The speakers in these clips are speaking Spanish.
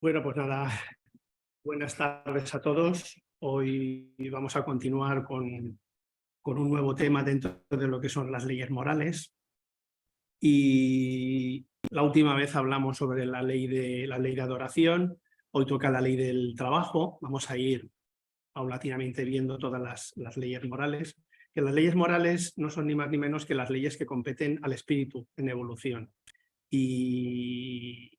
Bueno, pues nada, buenas tardes a todos. Hoy vamos a continuar con un nuevo tema dentro de lo que son las leyes morales. Y la última vez hablamos sobre la ley de adoración. Hoy toca la ley del trabajo. Vamos a ir paulatinamente viendo todas las leyes morales. Que las leyes morales no son ni más ni menos que las leyes que competen al espíritu en evolución. Y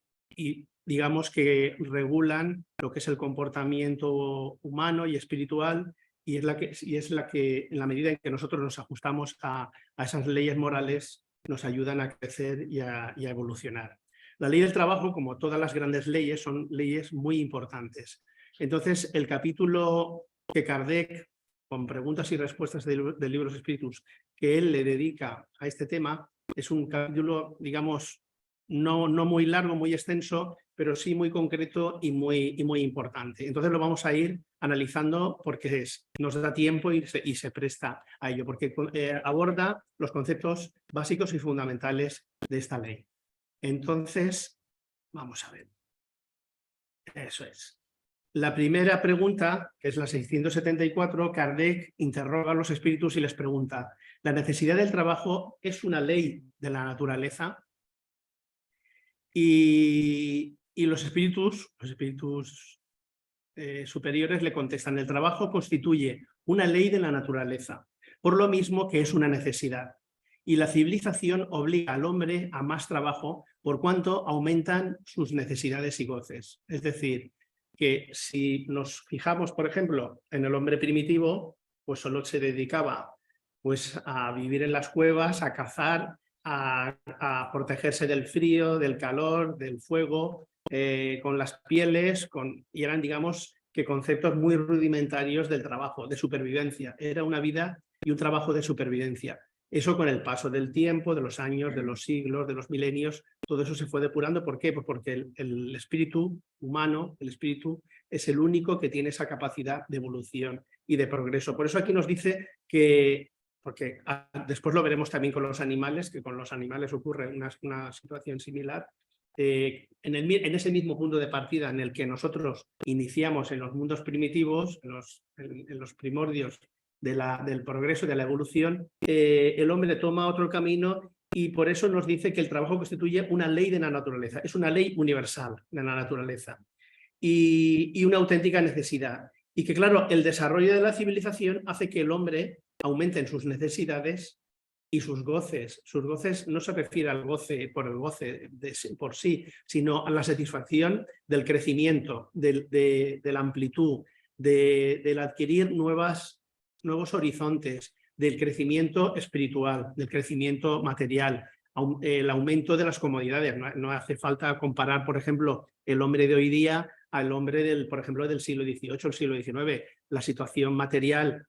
digamos que regulan lo que es el comportamiento humano y espiritual, y es la que en la medida en que nosotros nos ajustamos a esas leyes morales, nos ayudan a crecer y a evolucionar. La ley del trabajo, como todas las grandes leyes, son leyes muy importantes. Entonces, el capítulo que Kardec, con preguntas y respuestas del libro de los Espíritus, que él le dedica a este tema, es un capítulo, digamos, no muy largo, muy extenso, pero sí muy concreto y muy importante. Entonces lo vamos a ir analizando porque nos da tiempo y se presta a ello, porque aborda los conceptos básicos y fundamentales de esta ley. Entonces, vamos a ver. Eso es. La primera pregunta, que es la 674, Kardec interroga a los espíritus y les pregunta: ¿la necesidad del trabajo es una ley de la naturaleza? Y los espíritus superiores le contestan: el trabajo constituye una ley de la naturaleza, por lo mismo que es una necesidad. Y la civilización obliga al hombre a más trabajo por cuanto aumentan sus necesidades y goces. Es decir, que si nos fijamos, por ejemplo, en el hombre primitivo, pues solo se dedicaba pues, a vivir en las cuevas, a cazar, a protegerse del frío, del calor, del fuego, con las pieles, y eran, digamos, que conceptos muy rudimentarios del trabajo, de supervivencia. Era una vida y un trabajo de supervivencia. Eso con el paso del tiempo, de los años, de los siglos, de los milenios, todo eso se fue depurando. ¿Por qué? Pues porque el espíritu humano, el espíritu, es el único que tiene esa capacidad de evolución y de progreso. Por eso aquí nos dice que, porque después lo veremos también con los animales, que con los animales ocurre una situación similar, en ese mismo punto de partida en el que nosotros iniciamos en los mundos primitivos, en los primordios del progreso, de la evolución, el hombre toma otro camino y por eso nos dice que el trabajo constituye una ley de la naturaleza, es una ley universal de la naturaleza y una auténtica necesidad. Y que claro, el desarrollo de la civilización hace que el hombre aumente en sus necesidades y sus goces. Sus goces no se refiere al goce por el goce por sí, sino a la satisfacción del crecimiento, de la amplitud, del adquirir nuevos horizontes, del crecimiento espiritual, del crecimiento material, el aumento de las comodidades. No hace falta comparar, por ejemplo, el hombre de hoy día al hombre, por ejemplo, del siglo XVIII o el siglo XIX. La situación material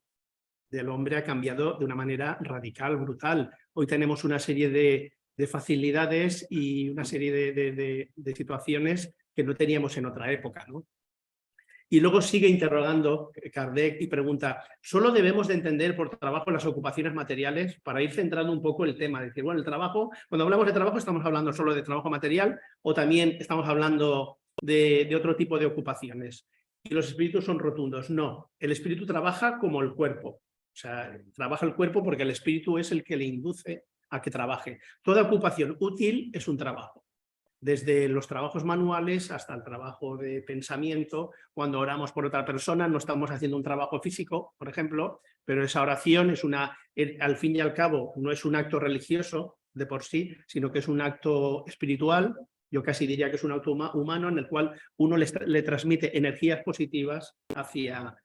del hombre ha cambiado de una manera radical, brutal. Hoy tenemos una serie de facilidades y una serie de situaciones que no teníamos en otra época, ¿no? Y luego sigue interrogando Kardec y pregunta: ¿solo debemos de entender por trabajo las ocupaciones materiales? Para ir centrando un poco el tema. Decir, bueno, el trabajo, cuando hablamos de trabajo, ¿estamos hablando solo de trabajo material o también estamos hablando de otro tipo de ocupaciones? Y los espíritus son rotundos. No, el espíritu trabaja como el cuerpo. O sea, trabaja el cuerpo porque el espíritu es el que le induce a que trabaje. Toda ocupación útil es un trabajo. Desde los trabajos manuales hasta el trabajo de pensamiento. Cuando oramos por otra persona no estamos haciendo un trabajo físico, por ejemplo, pero esa oración es al fin y al cabo no es un acto religioso de por sí, sino que es un acto espiritual. Yo casi diría que es un acto humano en el cual uno le transmite energías positivas hacia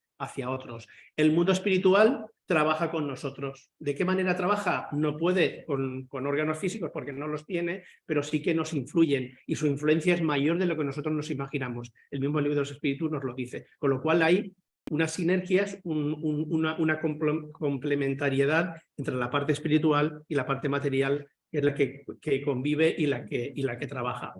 otros. El mundo espiritual trabaja con nosotros. ¿De qué manera trabaja? No puede con órganos físicos porque no los tiene, pero sí que nos influyen y su influencia es mayor de lo que nosotros nos imaginamos. El mismo libro de los espíritus nos lo dice. Con lo cual hay unas sinergias, una complementariedad entre la parte espiritual y la parte material, que es la que convive y la que trabaja.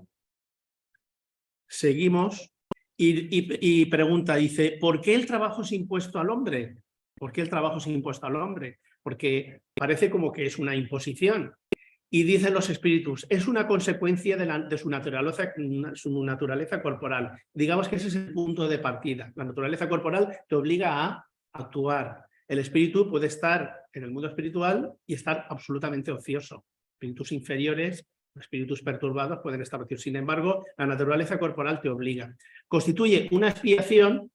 Seguimos. Y pregunta, dice: ¿por qué el trabajo es impuesto al hombre? ¿Por qué el trabajo es impuesto al hombre? Porque parece como que es una imposición. Y dicen los espíritus, es una consecuencia de su naturaleza corporal. Digamos que ese es el punto de partida. La naturaleza corporal te obliga a actuar. El espíritu puede estar en el mundo espiritual y estar absolutamente ocioso. Espíritus inferiores, espíritus perturbados pueden estar ociosos. Sin embargo, la naturaleza corporal te obliga. Constituye una expiación,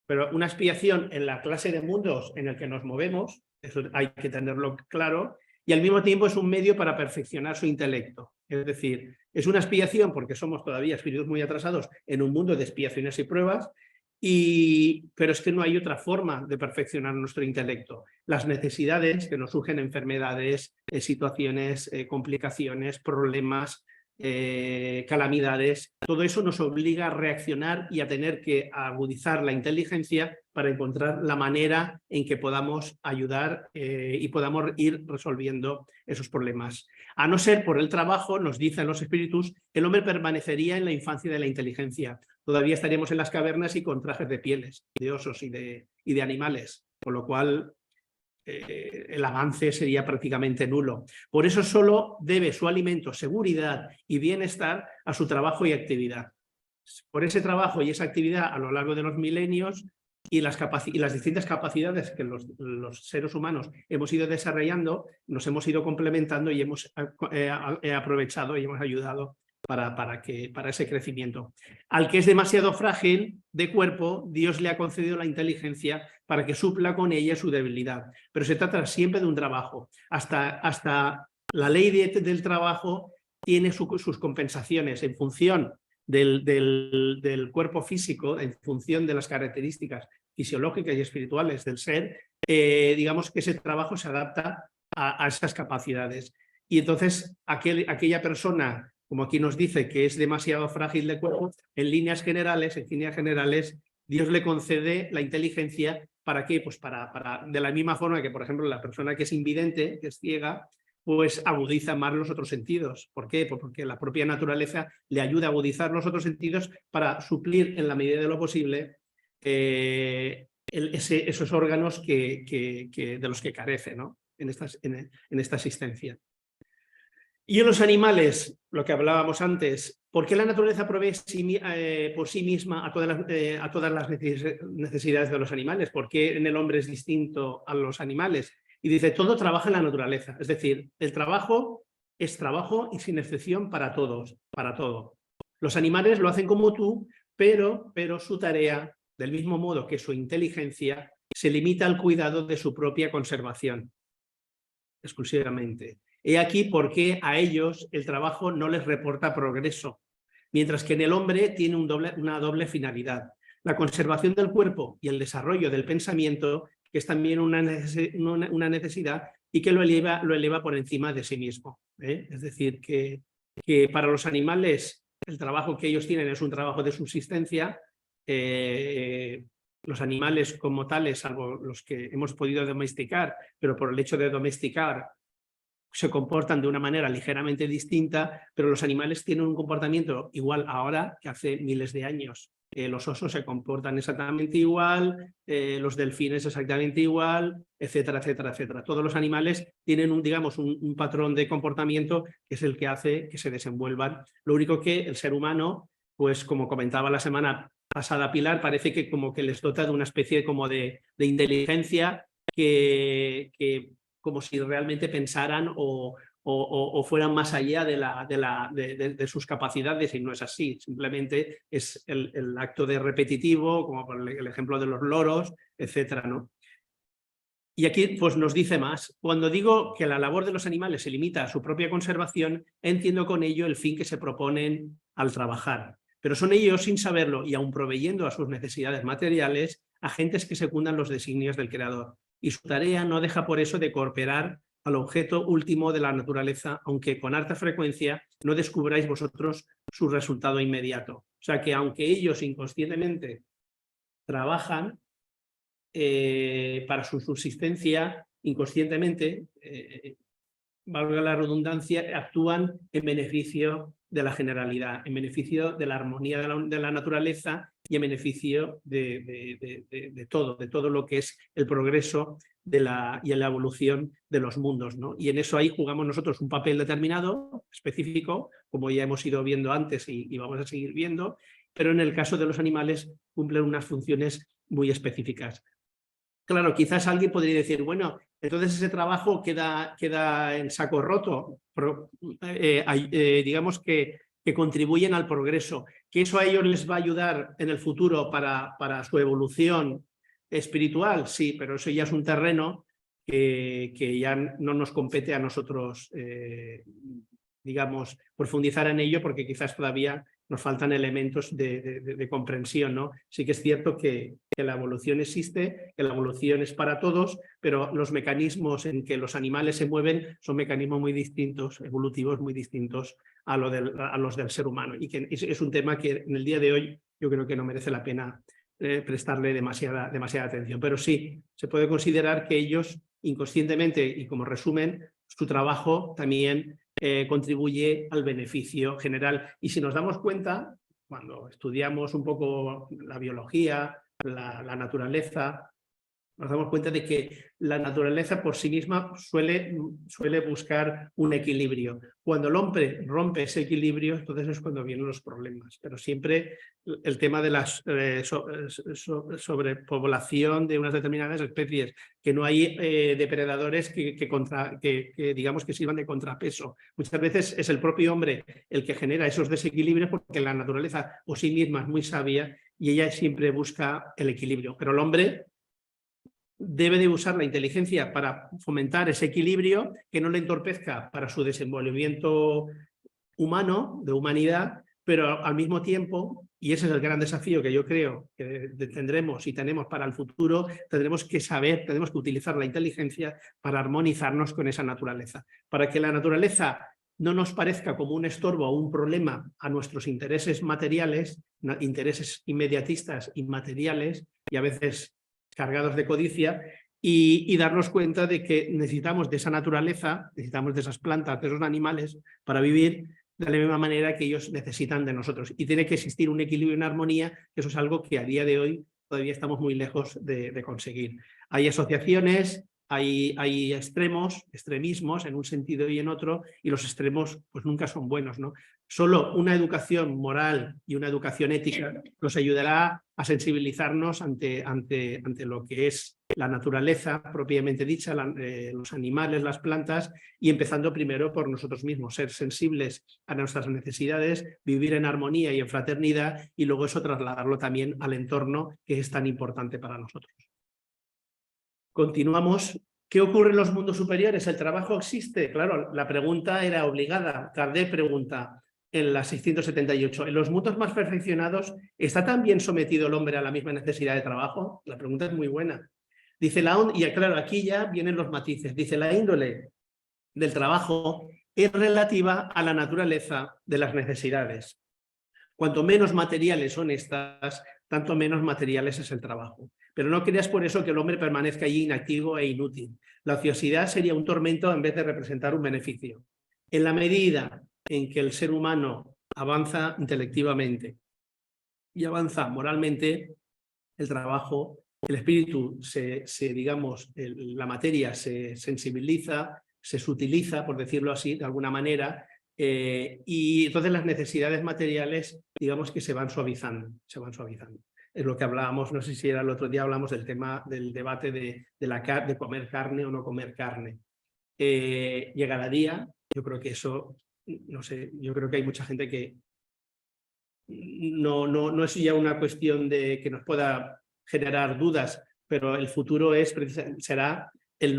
pero una expiación en la clase de mundos en el que nos movemos, eso hay que tenerlo claro, y al mismo tiempo es un medio para perfeccionar su intelecto. Es decir, es una expiación porque somos todavía espíritus muy atrasados en un mundo de expiaciones y pruebas, pero es que no hay otra forma de perfeccionar nuestro intelecto. Las necesidades que nos surgen, enfermedades, situaciones, complicaciones, problemas, calamidades, todo eso nos obliga a reaccionar y a tener que agudizar la inteligencia para encontrar la manera en que podamos ayudar y podamos ir resolviendo esos problemas. A no ser por el trabajo, nos dicen los espíritus, el hombre permanecería en la infancia de la inteligencia. Todavía estaríamos en las cavernas y con trajes de pieles, de osos y de animales, con lo cual el avance sería prácticamente nulo. Por eso solo debe su alimento, seguridad y bienestar a su trabajo y actividad. Por ese trabajo y esa actividad a lo largo de los milenios y las distintas capacidades que los seres humanos hemos ido desarrollando, nos hemos ido complementando y hemos aprovechado y hemos ayudado para ese crecimiento. Al que es demasiado frágil de cuerpo, Dios le ha concedido la inteligencia para que supla con ella su debilidad. Pero se trata siempre de un trabajo. Hasta la ley del trabajo tiene sus compensaciones en función del cuerpo físico, en función de las características fisiológicas y espirituales del ser. Digamos que ese trabajo se adapta a esas capacidades. Y entonces aquella persona, como aquí nos dice, que es demasiado frágil de cuerpo, en líneas generales, Dios le concede la inteligencia. ¿Para qué? Pues de la misma forma que, por ejemplo, la persona que es invidente, que es ciega, pues agudiza más los otros sentidos. ¿Por qué? Pues porque la propia naturaleza le ayuda a agudizar los otros sentidos para suplir, en la medida de lo posible, esos órganos de los que carece, ¿no? en esta existencia. Y en los animales, lo que hablábamos antes, ¿por qué la naturaleza provee por sí misma a todas las necesidades de los animales? ¿Por qué en el hombre es distinto a los animales? Y dice, todo trabaja en la naturaleza. Es decir, el trabajo es trabajo y sin excepción para todos, para todo. Los animales lo hacen como tú, pero su tarea, del mismo modo que su inteligencia, se limita al cuidado de su propia conservación, exclusivamente. He aquí por qué a ellos el trabajo no les reporta progreso, mientras que en el hombre tiene una doble finalidad. La conservación del cuerpo y el desarrollo del pensamiento, que es también una necesidad y que lo eleva por encima de sí mismo. Es decir, que para los animales el trabajo que ellos tienen es un trabajo de subsistencia. Los animales como tales, salvo los que hemos podido domesticar, pero por el hecho de domesticar, se comportan de una manera ligeramente distinta, pero los animales tienen un comportamiento igual ahora que hace miles de años. Los osos se comportan exactamente igual, los delfines exactamente igual, etcétera, etcétera, etcétera. Todos los animales tienen un patrón de comportamiento que es el que hace que se desenvuelvan. Lo único que el ser humano, pues como comentaba la semana pasada Pilar, parece que como que les dota de una especie como de inteligencia que como si realmente pensaran o fueran más allá de sus capacidades, y no es así. Simplemente es el acto de repetitivo, como por el ejemplo de los loros, etcétera, ¿no? Y aquí pues, nos dice más. Cuando digo que la labor de los animales se limita a su propia conservación, entiendo con ello el fin que se proponen al trabajar. Pero son ellos, sin saberlo y aun proveyendo a sus necesidades materiales, agentes que secundan los designios del Creador. Y su tarea no deja por eso de cooperar al objeto último de la naturaleza, aunque con harta frecuencia no descubráis vosotros su resultado inmediato. O sea que aunque ellos inconscientemente trabajan para su subsistencia, inconscientemente, valga la redundancia, actúan en beneficio de la generalidad, en beneficio de la armonía de la naturaleza y en beneficio de todo lo que es el progreso y en la evolución de los mundos, ¿no? Y en eso ahí jugamos nosotros un papel determinado, específico, como ya hemos ido viendo antes y vamos a seguir viendo, pero en el caso de los animales cumplen unas funciones muy específicas. Claro, quizás alguien podría decir, bueno, entonces ese trabajo queda en saco roto, pero, digamos que contribuyen al progreso, que eso a ellos les va a ayudar en el futuro para su evolución espiritual, sí, pero eso ya es un terreno que ya no nos compete a nosotros, digamos, profundizar en ello, porque quizás todavía nos faltan elementos de comprensión, ¿no? Sí que es cierto que la evolución existe, que la evolución es para todos, pero los mecanismos en que los animales se mueven son mecanismos muy distintos, evolutivos muy distintos a los del ser humano. Y que es un tema que en el día de hoy yo creo que no merece la pena prestarle demasiada atención. Pero sí, se puede considerar que ellos inconscientemente y como resumen, su trabajo también contribuye al beneficio general. Y si nos damos cuenta, cuando estudiamos un poco la biología, la naturaleza, nos damos cuenta de que la naturaleza por sí misma suele buscar un equilibrio. Cuando el hombre rompe ese equilibrio, entonces es cuando vienen los problemas. Pero siempre el tema de la sobrepoblación de unas determinadas especies, que no hay depredadores que digamos que sirvan de contrapeso. Muchas veces es el propio hombre el que genera esos desequilibrios, porque la naturaleza por sí misma es muy sabia y ella siempre busca el equilibrio. Pero el hombre debe de usar la inteligencia para fomentar ese equilibrio, que no le entorpezca para su desenvolvimiento humano, de humanidad, pero al mismo tiempo, y ese es el gran desafío que yo creo que tendremos y tenemos para el futuro, tenemos que utilizar la inteligencia para armonizarnos con esa naturaleza, para que la naturaleza no nos parezca como un estorbo o un problema a nuestros intereses materiales, intereses inmediatistas y materiales, y a veces cargados de codicia, y darnos cuenta de que necesitamos de esa naturaleza, necesitamos de esas plantas, de esos animales para vivir de la misma manera que ellos necesitan de nosotros. Y tiene que existir un equilibrio y una armonía, que eso es algo que a día de hoy todavía estamos muy lejos de conseguir. Hay asociaciones, hay extremismos en un sentido y en otro, y los extremos pues nunca son buenos, ¿no? Solo una educación moral y una educación ética nos ayudará a sensibilizarnos ante lo que es la naturaleza propiamente dicha, los animales, las plantas, y empezando primero por nosotros mismos, ser sensibles a nuestras necesidades, vivir en armonía y en fraternidad, y luego eso trasladarlo también al entorno, que es tan importante para nosotros. Continuamos. ¿Qué ocurre en los mundos superiores? ¿El trabajo existe? Claro, la pregunta era obligada. Kardec pregunta en la 678. ¿En los mundos más perfeccionados está también sometido el hombre a la misma necesidad de trabajo? La pregunta es muy buena. Dice y claro, aquí ya vienen los matices. Dice, la índole del trabajo es relativa a la naturaleza de las necesidades. Cuanto menos materiales son estas, tanto menos materiales es el trabajo. Pero no creas por eso que el hombre permanezca allí inactivo e inútil. La ociosidad sería un tormento en vez de representar un beneficio. En la medida en que el ser humano avanza intelectivamente y avanza moralmente, el trabajo, el espíritu, la materia se sensibiliza, se sutiliza, por decirlo así, de alguna manera, y entonces las necesidades materiales, digamos que se van suavizando. Es lo que hablábamos, no sé si era el otro día, hablamos del tema del debate de comer carne o no comer carne. Llegará día, yo creo que eso, no sé, yo creo que hay mucha gente que no es ya una cuestión de que nos pueda generar dudas, pero el futuro será el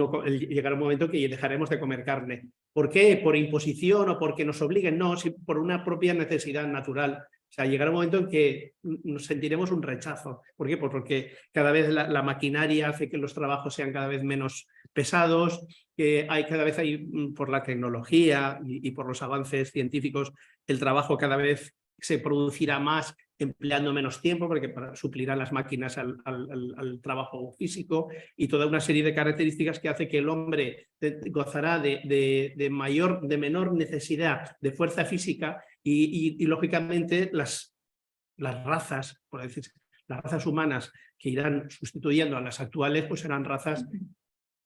llegar a un momento que dejaremos de comer carne. ¿Por qué? ¿Por imposición o porque nos obliguen? No, por una propia necesidad natural. O sea, llegará un momento en que nos sentiremos un rechazo. ¿Por qué? Pues porque cada vez la maquinaria hace que los trabajos sean cada vez menos pesados, que cada vez hay, por la tecnología y por los avances científicos, el trabajo cada vez se producirá más empleando menos tiempo, porque suplirán las máquinas al trabajo físico, y toda una serie de características que hace que el hombre gozará de menor necesidad de fuerza física y lógicamente las razas, por decir, las razas humanas que irán sustituyendo a las actuales, pues serán razas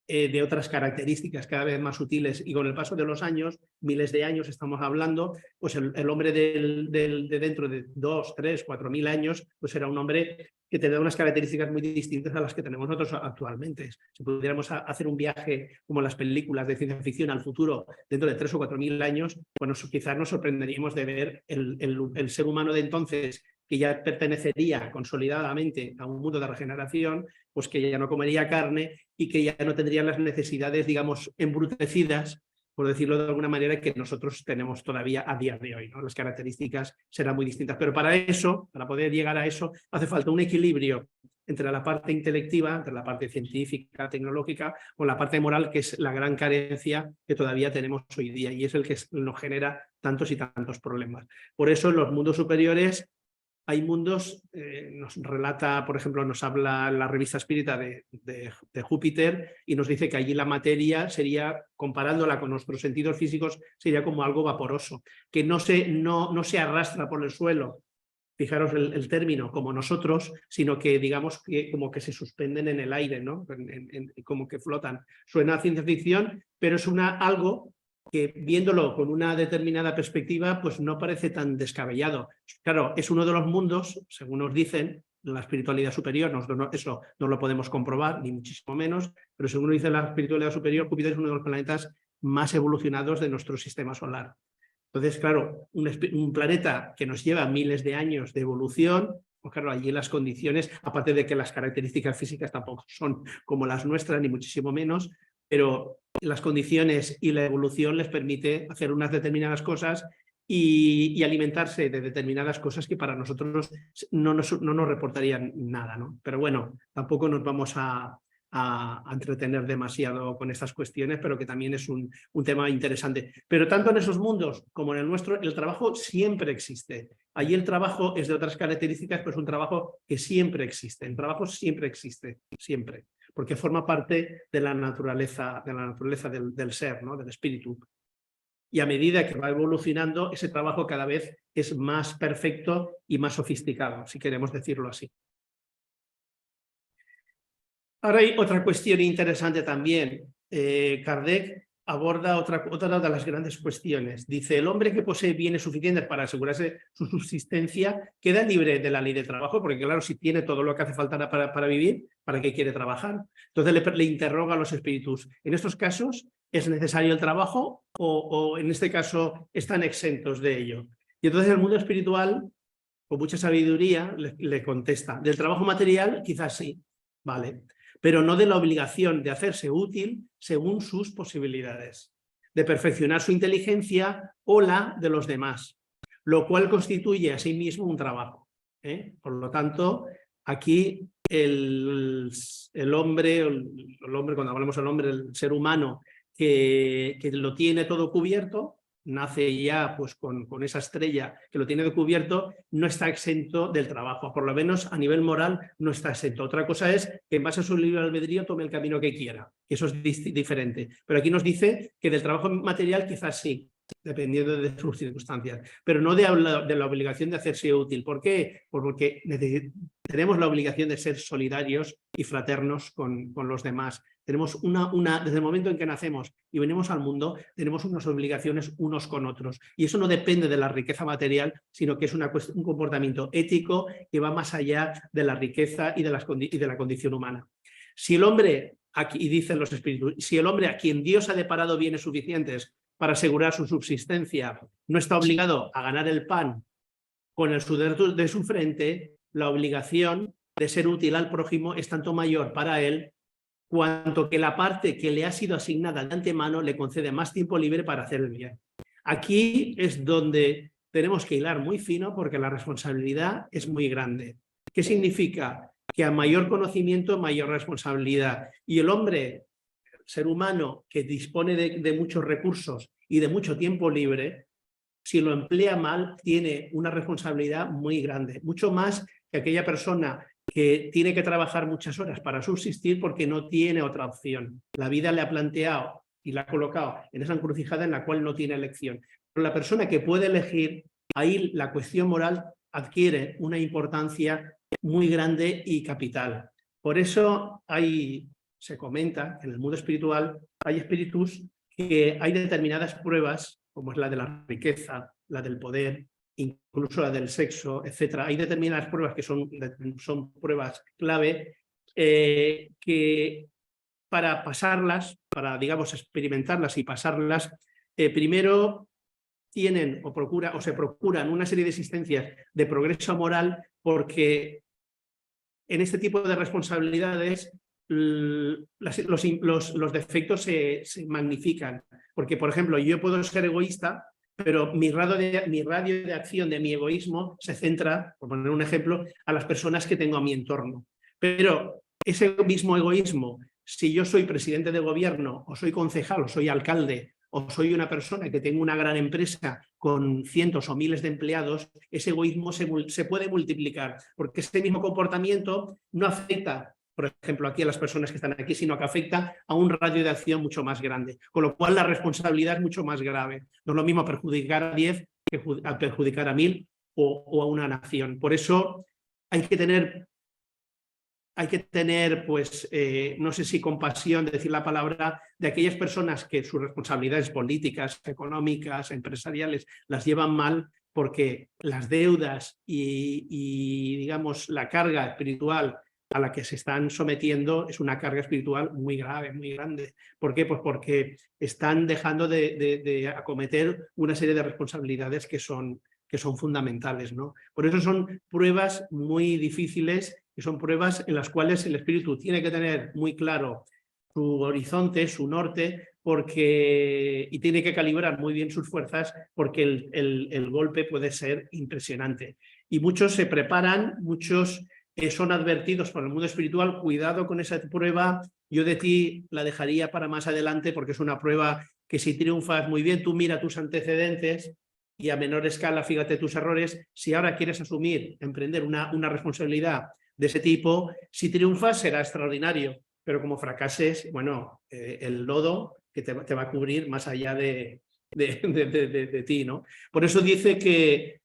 de otras características cada vez más sutiles, y con el paso de los años, miles de años estamos hablando, pues el hombre de dentro de 2, 3, 4.000 años, pues era un hombre que tendrá unas características muy distintas a las que tenemos nosotros actualmente. Si pudiéramos hacer un viaje como las películas de ciencia ficción al futuro dentro de 3 o 4.000 años, bueno, quizás nos sorprenderíamos de ver el ser humano de entonces, que ya pertenecería consolidadamente a un mundo de regeneración, pues que ya no comería carne y que ya no tendría las necesidades, digamos, embrutecidas, por decirlo de alguna manera, que nosotros tenemos todavía a día de hoy, ¿no? Las características serán muy distintas, pero para eso, para poder llegar a eso, hace falta un equilibrio entre la parte intelectiva, entre la parte científica, tecnológica, con la parte moral, que es la gran carencia que todavía tenemos hoy día, y es el que nos genera tantos y tantos problemas. Por eso en los mundos superiores hay mundos, nos relata, por ejemplo, nos habla la revista espírita de Júpiter, y nos dice que allí la materia sería, comparándola con nuestros sentidos físicos, sería como algo vaporoso, que no se arrastra por el suelo, fijaros el término, como nosotros, sino que digamos que como que se suspenden en el aire, ¿no? Como que flotan. Suena a ciencia ficción, pero es algo que, viéndolo con una determinada perspectiva, pues no parece tan descabellado. Claro, es uno de los mundos, según nos dicen, la espiritualidad superior, eso no lo podemos comprobar, ni muchísimo menos, pero según nos dice la espiritualidad superior, Júpiter es uno de los planetas más evolucionados de nuestro sistema solar. Entonces, claro, un planeta que nos lleva miles de años de evolución, pues claro, allí las condiciones, aparte de que las características físicas tampoco son como las nuestras, ni muchísimo menos, pero las condiciones y la evolución les permite hacer unas determinadas cosas y alimentarse de determinadas cosas que para nosotros no nos reportarían nada, ¿no? Pero bueno, tampoco nos vamos a entretener demasiado con estas cuestiones, pero que también es un tema interesante. Pero tanto en esos mundos como en el nuestro, el trabajo siempre existe. Allí el trabajo es de otras características, pero es un trabajo que siempre existe. El trabajo siempre existe, siempre, porque forma parte de la naturaleza del ser, ¿no? Del espíritu. Y a medida que va evolucionando, ese trabajo cada vez es más perfecto y más sofisticado, si queremos decirlo así. Ahora hay otra cuestión interesante también. Kardec aborda otra de las grandes cuestiones. Dice, el hombre que posee bienes suficientes para asegurarse su subsistencia queda libre de la ley de trabajo, porque claro, si tiene todo lo que hace falta para vivir, ¿para qué quiere trabajar? Entonces le interroga a los espíritus. En estos casos, ¿es necesario el trabajo o en este caso están exentos de ello? Y entonces el mundo espiritual, con mucha sabiduría, le contesta, del trabajo material quizás sí, vale, pero no de la obligación de hacerse útil según sus posibilidades, de perfeccionar su inteligencia o la de los demás, lo cual constituye a sí mismo un trabajo. Por lo tanto, aquí el hombre, cuando hablamos del hombre, el ser humano que lo tiene todo cubierto, nace ya pues con esa estrella que lo tiene cubierto, no está exento del trabajo, por lo menos a nivel moral no está exento. Otra cosa es que en base a su libre albedrío tome el camino que quiera, eso es diferente. Pero aquí nos dice que del trabajo material quizás sí, dependiendo de sus circunstancias, pero no de la obligación de hacerse útil. ¿Por qué? Porque tenemos la obligación de ser solidarios y fraternos con los demás. Tenemos desde el momento en que nacemos y venimos al mundo, tenemos unas obligaciones unos con otros. Y eso no depende de la riqueza material, sino que es un comportamiento ético que va más allá de la riqueza y de la condición humana. Si el hombre, y dicen los espíritus, si el hombre a quien Dios ha deparado bienes suficientes para asegurar su subsistencia no está obligado a ganar el pan con el sudor de su frente, la obligación de ser útil al prójimo es tanto mayor para él cuanto que la parte que le ha sido asignada de antemano le concede más tiempo libre para hacer el bien. Aquí es donde tenemos que hilar muy fino porque la responsabilidad es muy grande. ¿Qué significa? Que a mayor conocimiento, mayor responsabilidad. Y el hombre, ser humano, que dispone de muchos recursos y de mucho tiempo libre, si lo emplea mal, tiene una responsabilidad muy grande, mucho más que aquella persona que tiene que trabajar muchas horas para subsistir porque no tiene otra opción. La vida le ha planteado y la ha colocado en esa encrucijada en la cual no tiene elección. Pero la persona que puede elegir, ahí la cuestión moral adquiere una importancia muy grande y capital. Por eso hay se comenta que en el mundo espiritual hay espíritus que hay determinadas pruebas, como es la de la riqueza, la del poder, incluso la del sexo, etcétera. Hay determinadas pruebas que son pruebas clave que para pasarlas, para, digamos, experimentarlas y pasarlas, primero tienen o se procuran una serie de existencias de progreso moral, porque en este tipo de responsabilidades los defectos se magnifican. Porque, por ejemplo, yo puedo ser egoísta, pero mi radio de acción de mi egoísmo se centra, por poner un ejemplo, a las personas que tengo a mi entorno. Pero ese mismo egoísmo, si yo soy presidente de gobierno, o soy concejal, o soy alcalde, o soy una persona que tengo una gran empresa con cientos o miles de empleados, ese egoísmo se puede multiplicar, porque ese mismo comportamiento no afecta, por ejemplo, aquí a las personas que están aquí, sino que afecta a un radio de acción mucho más grande, con lo cual la responsabilidad es mucho más grave. No es lo mismo perjudicar a 10 que perjudicar a 1000 o a una nación. Por eso hay que tener, pues, no sé si compasión de decir la palabra, de aquellas personas que sus responsabilidades políticas, económicas, empresariales, las llevan mal, porque las deudas y digamos, la carga espiritual a la que se están sometiendo es una carga espiritual muy grave, muy grande. ¿Por qué? Pues porque están dejando de acometer una serie de responsabilidades que son fundamentales, ¿no? Por eso son pruebas muy difíciles, y son pruebas en las cuales el espíritu tiene que tener muy claro su horizonte, su norte, y tiene que calibrar muy bien sus fuerzas, porque el golpe puede ser impresionante. Y muchos se preparan, muchos son advertidos por el mundo espiritual: cuidado con esa prueba, yo de ti la dejaría para más adelante, porque es una prueba que si triunfas muy bien, tú mira tus antecedentes, y a menor escala, fíjate tus errores. Si ahora quieres emprender una responsabilidad de ese tipo, si triunfas será extraordinario, pero como fracases, bueno, el lodo que te va a cubrir más allá de ti, ¿no? Por eso dice que,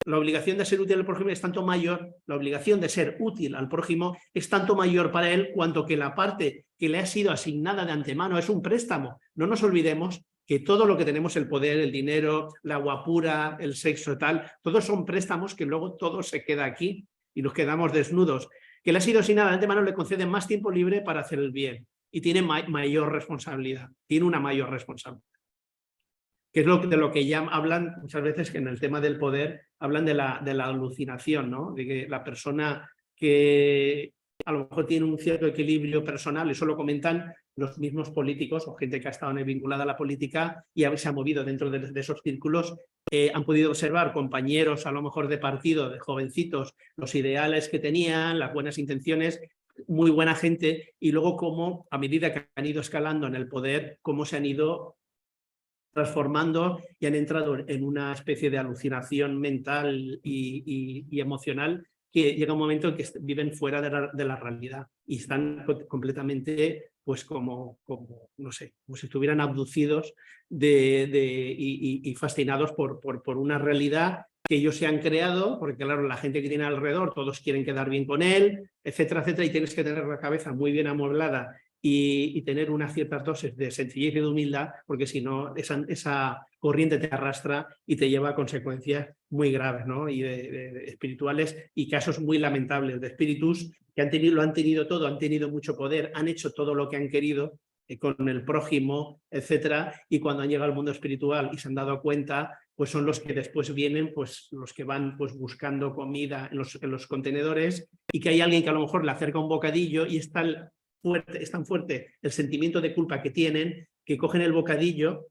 la obligación de ser útil al prójimo es tanto mayor, la obligación de ser útil al prójimo es tanto mayor para él, cuanto que la parte que le ha sido asignada de antemano es un préstamo. No nos olvidemos que todo lo que tenemos, el poder, el dinero, la guapura, el sexo, tal, todos son préstamos que luego todo se queda aquí y nos quedamos desnudos. Que le ha sido asignada de antemano le concede más tiempo libre para hacer el bien, y tiene mayor responsabilidad, tiene una mayor responsabilidad. Que es de lo que ya hablan muchas veces, que en el tema del poder hablan de la alucinación, ¿no? De que la persona que a lo mejor tiene un cierto equilibrio personal, eso lo comentan los mismos políticos o gente que ha estado vinculada a la política y se ha movido dentro de esos círculos, han podido observar compañeros a lo mejor de partido, de jovencitos, los ideales que tenían, las buenas intenciones, muy buena gente, y luego cómo, a medida que han ido escalando en el poder, cómo se han ido transformando y han entrado en una especie de alucinación mental y emocional, que llega un momento en que viven fuera de la realidad y están completamente, pues como no sé, como si estuvieran abducidos y fascinados por una realidad que ellos se han creado, porque claro, la gente que tiene alrededor, todos quieren quedar bien con él, etcétera, etcétera, y tienes que tener la cabeza muy bien amueblada y tener unas ciertas dosis de sencillez y de humildad, porque si no, esa corriente te arrastra y te lleva a consecuencias muy graves, ¿no? Y de espirituales, y casos muy lamentables de espíritus que lo han tenido todo, han tenido mucho poder, han hecho todo lo que han querido con el prójimo, etcétera, y cuando han llegado al mundo espiritual y se han dado cuenta, pues son los que después vienen, pues los que van pues buscando comida en los contenedores, y que hay alguien que a lo mejor le acerca un bocadillo y es tan fuerte el sentimiento de culpa que tienen, que cogen el bocadillo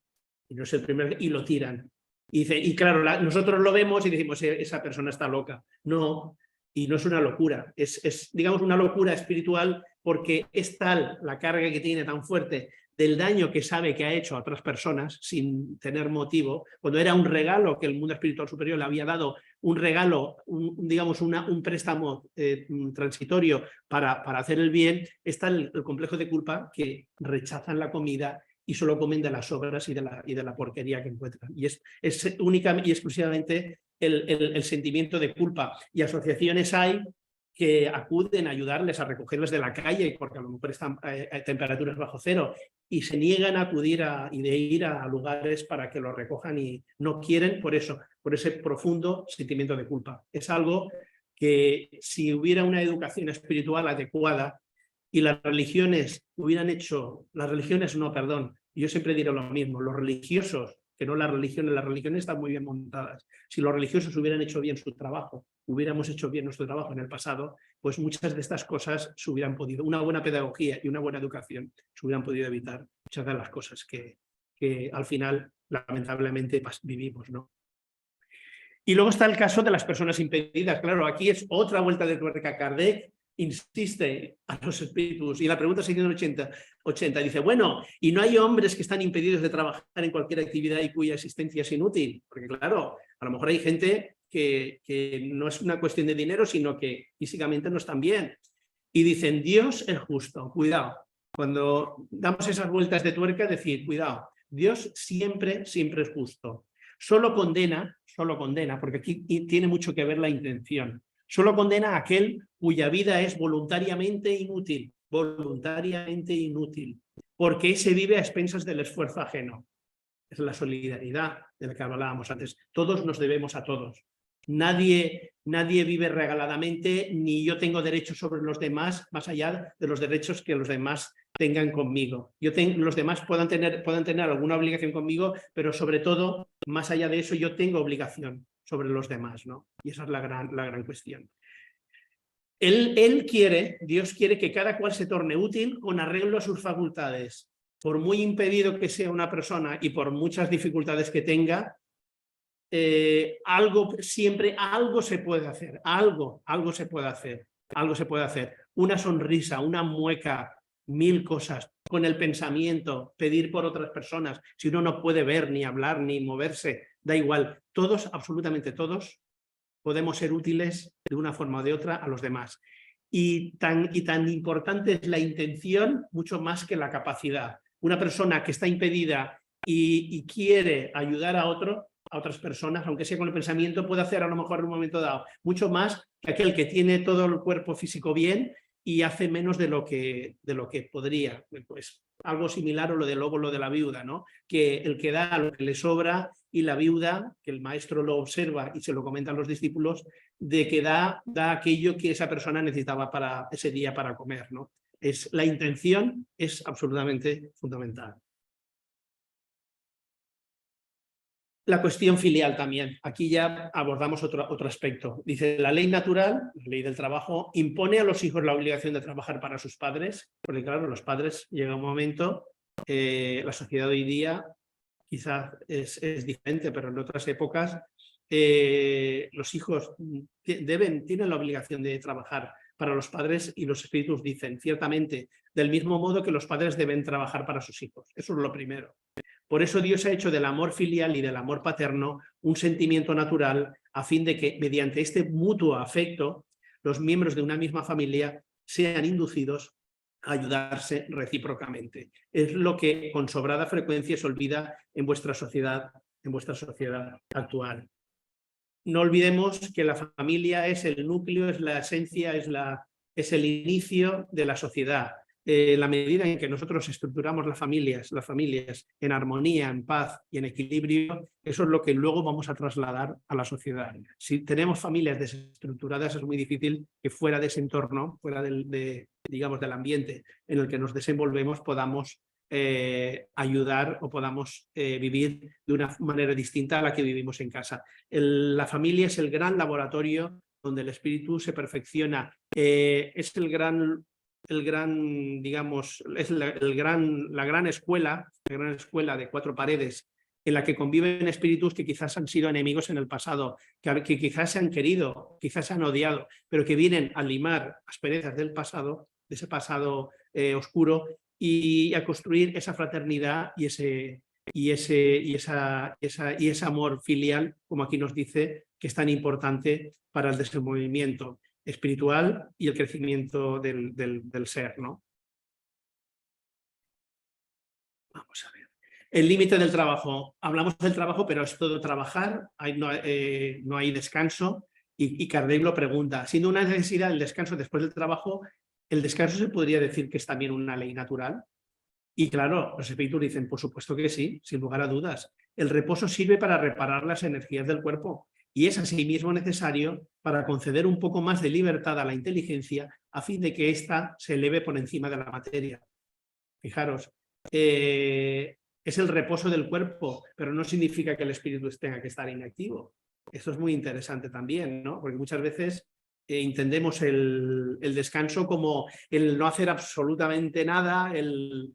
y, no es el primer, y lo tiran. Y claro, nosotros lo vemos y decimos: esa persona está loca. No, y no es una locura, es digamos una locura espiritual, porque es tal la carga que tiene tan fuerte del daño que sabe que ha hecho a otras personas sin tener motivo, cuando era un regalo que el mundo espiritual superior le había dado, un regalo, digamos un préstamo transitorio para hacer el bien. Está el complejo de culpa, que rechazan la comida y solo comen de las sobras y de la porquería que encuentran. Y es única y exclusivamente el sentimiento de culpa. Y asociaciones hay que acuden a ayudarles a recogerles de la calle porque a lo mejor están a temperaturas bajo cero y se niegan a acudir y de ir a lugares para que los recojan y no quieren por eso, por ese profundo sentimiento de culpa. Es algo que si hubiera una educación espiritual adecuada y las religiones yo siempre diré lo mismo, los religiosos, que no las religiones están muy bien montadas. Si los religiosos hubieran hecho bien su trabajo, hubiéramos hecho bien nuestro trabajo en el pasado, pues muchas de estas cosas se hubieran podido, una buena pedagogía y una buena educación se hubieran podido evitar muchas de las cosas que al final lamentablemente vivimos, ¿no? Y luego está el caso de las personas impedidas. Claro, aquí es otra vuelta de tuerca. Kardec insiste a los espíritus y la pregunta 680 dice, bueno, ¿y no hay hombres que están impedidos de trabajar en cualquier actividad y cuya existencia es inútil? Porque claro, a lo mejor hay gente que no es una cuestión de dinero, sino que físicamente no están bien. Y dicen, Dios es justo, cuidado. Cuando damos esas vueltas de tuerca, decir, cuidado, Dios siempre es justo. Solo condena, porque aquí tiene mucho que ver la intención. Solo condena a aquel cuya vida es voluntariamente inútil, porque se vive a expensas del esfuerzo ajeno. Es la solidaridad de la que hablábamos antes. Todos nos debemos a todos. Nadie vive regaladamente, ni yo tengo derechos sobre los demás, más allá de los derechos que los demás tengan conmigo. Los demás puedan tener alguna obligación conmigo, pero sobre todo, más allá de eso, yo tengo obligación sobre los demás, ¿no? Y esa es la gran cuestión. Dios quiere que cada cual se torne útil con arreglo a sus facultades. Por muy impedido que sea una persona y por muchas dificultades que tenga, algo se puede hacer, algo se puede hacer. Una sonrisa, una mueca, 1000 cosas, con el pensamiento, pedir por otras personas. Si uno no puede ver, ni hablar, ni moverse, da igual. Todos, absolutamente todos, podemos ser útiles de una forma o de otra a los demás. Y tan importante es la intención, mucho más que la capacidad. Una persona que está impedida y quiere ayudar a otras personas, aunque sea con el pensamiento, puede hacer a lo mejor en un momento dado mucho más que aquel que tiene todo el cuerpo físico bien y hace menos de lo que podría. Pues algo similar a lo de la viuda, ¿no? Que el que da lo que le sobra y la viuda, que el maestro lo observa y se lo comentan los discípulos, de que da aquello que esa persona necesitaba para ese día para comer, ¿no? La intención es absolutamente fundamental. La cuestión filial también. Aquí ya abordamos otro aspecto. Dice, la ley natural, la ley del trabajo, impone a los hijos la obligación de trabajar para sus padres, porque claro, los padres llega un momento, la sociedad hoy día quizás es diferente, pero en otras épocas los hijos tienen la obligación de trabajar para los padres y los espíritus dicen, ciertamente, del mismo modo que los padres deben trabajar para sus hijos. Eso es lo primero. Por eso Dios ha hecho del amor filial y del amor paterno un sentimiento natural a fin de que mediante este mutuo afecto los miembros de una misma familia sean inducidos a ayudarse recíprocamente. Es lo que con sobrada frecuencia se olvida en vuestra sociedad actual. No olvidemos que la familia es el núcleo, es la esencia, es el inicio de la sociedad. La medida en que nosotros estructuramos las familias en armonía, en paz y en equilibrio, eso es lo que luego vamos a trasladar a la sociedad. Si tenemos familias desestructuradas, es muy difícil que fuera de ese entorno, fuera del ambiente en el que nos desenvolvemos, podamos ayudar o podamos vivir de una manera distinta a la que vivimos en casa. La familia es el gran laboratorio donde el espíritu se perfecciona. Es la gran escuela de 4 paredes en la que conviven espíritus que quizás han sido enemigos en el pasado, que quizás se han querido, quizás se han odiado, pero que vienen a limar asperezas del pasado, de ese pasado oscuro, y a construir esa fraternidad y ese amor filial, como aquí nos dice, que es tan importante para el desenvolvimiento espiritual y el crecimiento del ser, ¿no? Vamos a ver. El límite del trabajo. Hablamos del trabajo, pero es todo trabajar, no hay descanso. Y Kardec lo pregunta, siendo una necesidad el descanso después del trabajo, ¿el descanso se podría decir que es también una ley natural? Y claro, los espíritus dicen, por supuesto que sí, sin lugar a dudas. El reposo sirve para reparar las energías del cuerpo y es asimismo necesario para conceder un poco más de libertad a la inteligencia a fin de que ésta se eleve por encima de la materia. Fijaros, es el reposo del cuerpo, pero no significa que el espíritu tenga que estar inactivo. Esto es muy interesante también, ¿no? Porque muchas veces entendemos el descanso como el no hacer absolutamente nada, el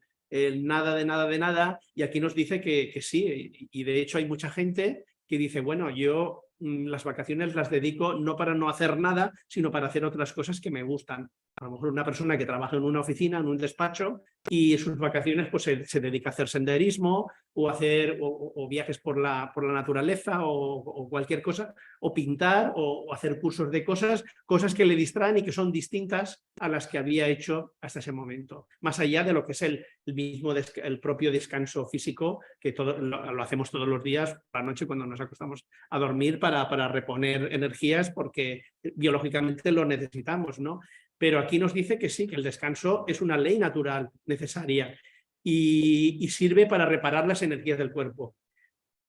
nada de nada de nada, y aquí nos dice que sí, y de hecho hay mucha gente que dice, bueno, yo las vacaciones las dedico no para no hacer nada, sino para hacer otras cosas que me gustan. A lo mejor una persona que trabaja en una oficina, en un despacho, y sus vacaciones pues se dedica a hacer senderismo o hacer o viajes por la naturaleza o cualquier cosa, o pintar o hacer cursos de cosas que le distraen y que son distintas a las que había hecho hasta ese momento. Más allá de lo que es el propio descanso físico, que lo hacemos todos los días por la noche cuando nos acostamos a dormir para reponer energías porque biológicamente lo necesitamos, ¿no? Pero aquí nos dice que sí, que el descanso es una ley natural necesaria y sirve para reparar las energías del cuerpo.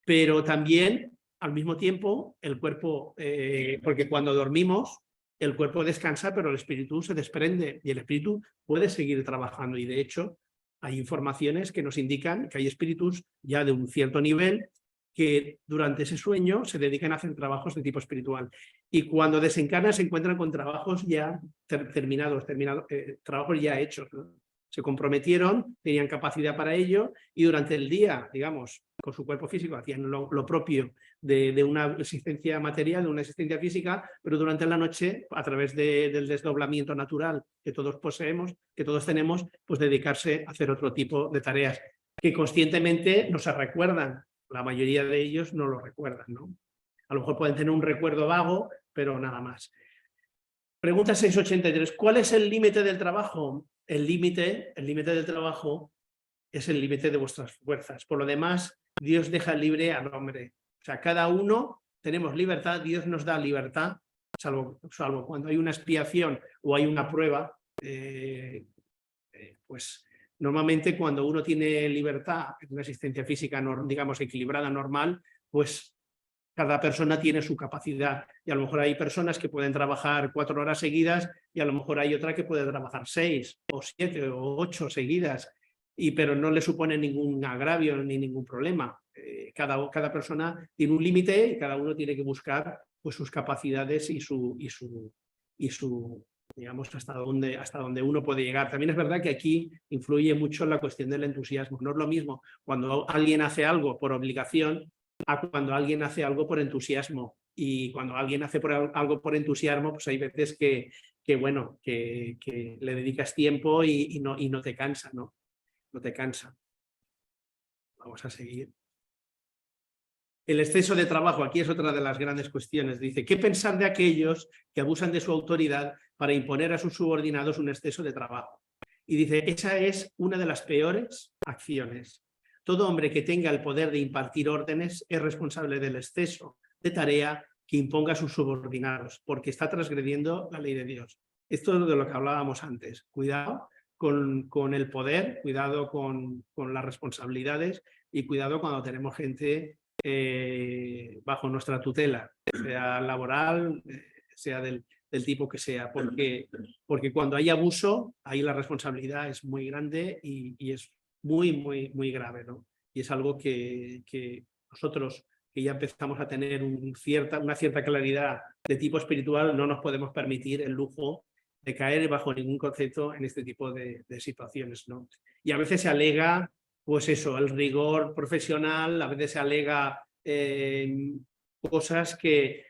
Pero también, al mismo tiempo, el cuerpo, porque cuando dormimos, el cuerpo descansa, pero el espíritu se desprende y el espíritu puede seguir trabajando. Y de hecho, hay informaciones que nos indican que hay espíritus ya de un cierto nivel que durante ese sueño se dedican a hacer trabajos de tipo espiritual. Y cuando desencarnan se encuentran con trabajos ya terminados, trabajos ya hechos, ¿no? Se comprometieron, tenían capacidad para ello y durante el día, digamos, con su cuerpo físico hacían lo propio de una existencia material, de una existencia física, pero durante la noche, a través del desdoblamiento natural que todos poseemos, que todos tenemos, pues dedicarse a hacer otro tipo de tareas que conscientemente no se recuerdan. La mayoría de ellos no lo recuerdan, ¿no? A lo mejor pueden tener un recuerdo vago, pero nada más. Pregunta 683. ¿Cuál es el límite del trabajo? El límite del trabajo es el límite de vuestras fuerzas. Por lo demás, Dios deja libre al hombre. O sea, cada uno tenemos libertad, Dios nos da libertad, salvo cuando hay una expiación o hay una prueba, pues normalmente cuando uno tiene libertad, una existencia física, digamos, equilibrada, normal, pues cada persona tiene su capacidad y a lo mejor hay personas que pueden trabajar 4 horas seguidas y a lo mejor hay otra que puede trabajar 6 o 7 o 8 seguidas, pero no le supone ningún agravio ni ningún problema. Cada persona tiene un límite y cada uno tiene que buscar pues, sus capacidades y su digamos, hasta donde uno puede llegar. También es verdad que aquí influye mucho la cuestión del entusiasmo. No es lo mismo cuando alguien hace algo por obligación a cuando alguien hace algo por entusiasmo. Y cuando alguien hace algo por entusiasmo, pues hay veces que le dedicas tiempo y no te cansa, ¿no? No te cansa. Vamos a seguir. El exceso de trabajo, aquí es otra de las grandes cuestiones. Dice, ¿qué pensar de aquellos que abusan de su autoridad para imponer a sus subordinados un exceso de trabajo? Y dice, esa es una de las peores acciones. Todo hombre que tenga el poder de impartir órdenes es responsable del exceso de tarea que imponga a sus subordinados, porque está transgrediendo la ley de Dios. Esto es de lo que hablábamos antes. Cuidado con el poder, cuidado con las responsabilidades y cuidado cuando tenemos gente bajo nuestra tutela, sea laboral, sea del tipo que sea, porque cuando hay abuso, ahí la responsabilidad es muy grande y es muy grave, ¿no? Y es algo que nosotros, que ya empezamos a tener una cierta claridad de tipo espiritual, no nos podemos permitir el lujo de caer bajo ningún concepto en este tipo de situaciones, ¿no? Y a veces se alega pues eso, el rigor profesional, a veces se alega cosas que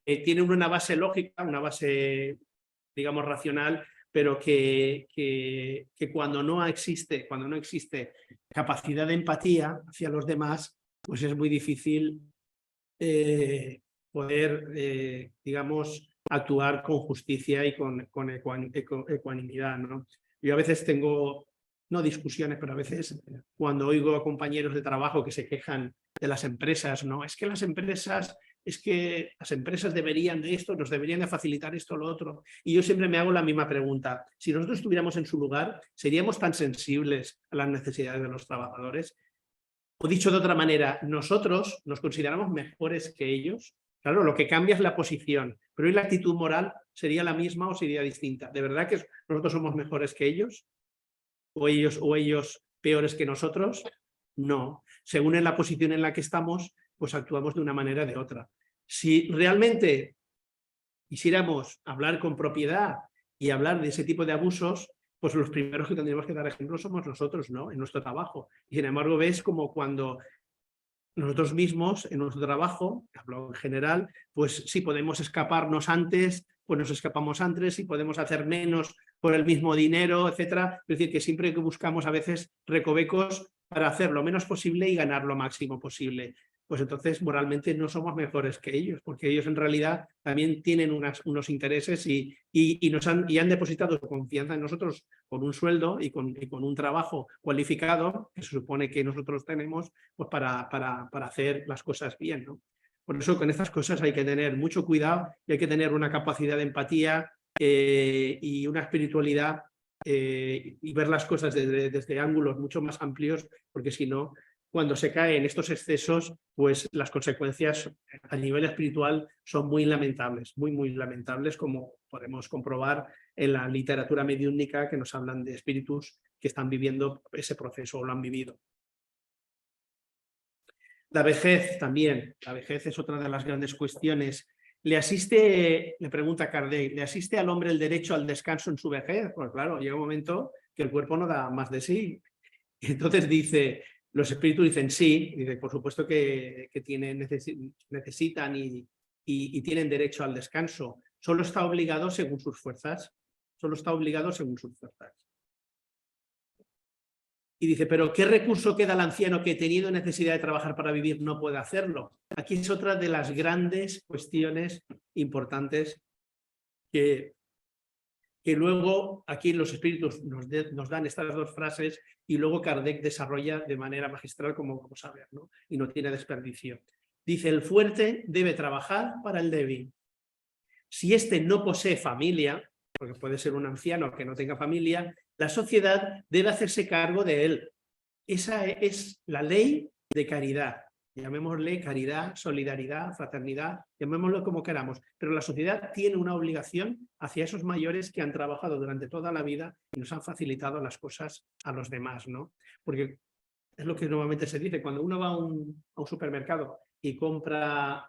tienen una base lógica, una base, digamos, racional, pero que cuando no existe capacidad de empatía hacia los demás, pues es muy difícil poder, digamos, actuar con justicia y con ecuanimidad, ¿no? Yo a veces tengo, no discusiones, pero a veces cuando oigo a compañeros de trabajo que se quejan de las empresas, ¿no? Es que las empresas es que las empresas deberían de esto, nos deberían de facilitar esto o lo otro. Y yo siempre me hago la misma pregunta. Si nosotros estuviéramos en su lugar, ¿seríamos tan sensibles a las necesidades de los trabajadores? O dicho de otra manera, ¿nosotros nos consideramos mejores que ellos? Claro, lo que cambia es la posición, pero ¿y la actitud moral sería la misma o sería distinta? ¿De verdad que nosotros somos mejores que ellos? ¿O ellos peores que nosotros? No. Según en la posición en la que estamos, pues actuamos de una manera o de otra. Si realmente quisiéramos hablar con propiedad y hablar de ese tipo de abusos, pues los primeros que tendríamos que dar ejemplo somos nosotros, ¿no? En nuestro trabajo. Y sin embargo, ves como cuando nosotros mismos, en nuestro trabajo, hablo en general, pues si podemos escaparnos antes, pues nos escapamos antes, si podemos hacer menos por el mismo dinero, etcétera. Es decir, que siempre que buscamos a veces recovecos para hacer lo menos posible y ganar lo máximo posible. Pues entonces moralmente no somos mejores que ellos, porque ellos en realidad también tienen unos intereses y han depositado su confianza en nosotros con un sueldo y con un trabajo cualificado que se supone que nosotros tenemos pues para hacer las cosas bien, ¿no? Por eso con estas cosas hay que tener mucho cuidado y hay que tener una capacidad de empatía y una espiritualidad y ver las cosas desde ángulos mucho más amplios, porque si no, cuando se cae en estos excesos, pues las consecuencias a nivel espiritual son muy lamentables, muy lamentables, como podemos comprobar en la literatura mediúnica que nos hablan de espíritus que están viviendo ese proceso o lo han vivido. La vejez también, la vejez es otra de las grandes cuestiones. Le pregunta Kardec, ¿le asiste al hombre el derecho al descanso en su vejez? Pues claro, llega un momento que el cuerpo no da más de sí. Entonces los espíritus dicen sí, dice, por supuesto que necesitan y tienen derecho al descanso. Solo está obligado según sus fuerzas. Solo está obligado según sus fuerzas. Y dice, pero ¿qué recurso queda al anciano que teniendo necesidad de trabajar para vivir no puede hacerlo? Aquí es otra de las grandes cuestiones importantes que luego aquí los espíritus nos dan estas dos frases y luego Kardec desarrolla de manera magistral como vamos a ver, ¿no? Y no tiene desperdicio. Dice, el fuerte debe trabajar para el débil. Si éste no posee familia, porque puede ser un anciano que no tenga familia, la sociedad debe hacerse cargo de él. Esa es la ley de caridad. Llamémosle caridad, solidaridad, fraternidad, llamémoslo como queramos. Pero la sociedad tiene una obligación hacia esos mayores que han trabajado durante toda la vida y nos han facilitado las cosas a los demás, ¿no? Porque es lo que normalmente se dice, cuando uno va a un supermercado y compra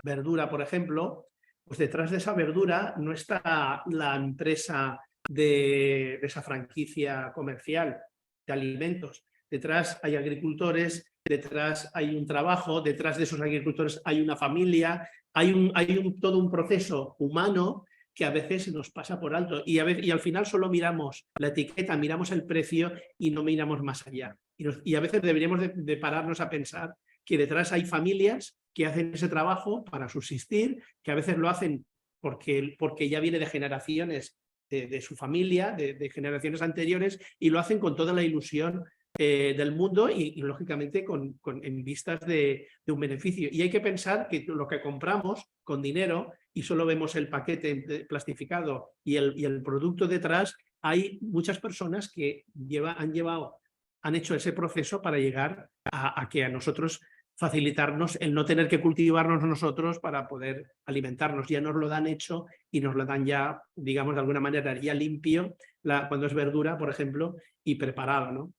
verdura, por ejemplo, pues detrás de esa verdura no está la empresa de esa franquicia comercial de alimentos. Detrás hay agricultores, detrás hay un trabajo, detrás de esos agricultores hay una familia, hay todo un proceso humano que a veces nos pasa por alto y al final solo miramos la etiqueta, miramos el precio y no miramos más allá. Y a veces deberíamos de pararnos a pensar que detrás hay familias que hacen ese trabajo para subsistir, que a veces lo hacen porque ya viene de generaciones de su familia, de generaciones anteriores, y lo hacen con toda la ilusión del mundo y lógicamente en vistas de un beneficio. Y hay que pensar que lo que compramos con dinero y solo vemos el paquete plastificado y el producto detrás, hay muchas personas que han hecho ese proceso para llegar a que a nosotros facilitarnos el no tener que cultivarnos nosotros para poder alimentarnos. Ya nos lo dan hecho y nos lo dan ya, digamos, de alguna manera ya limpio, cuando es verdura, por ejemplo, y preparado, ¿no?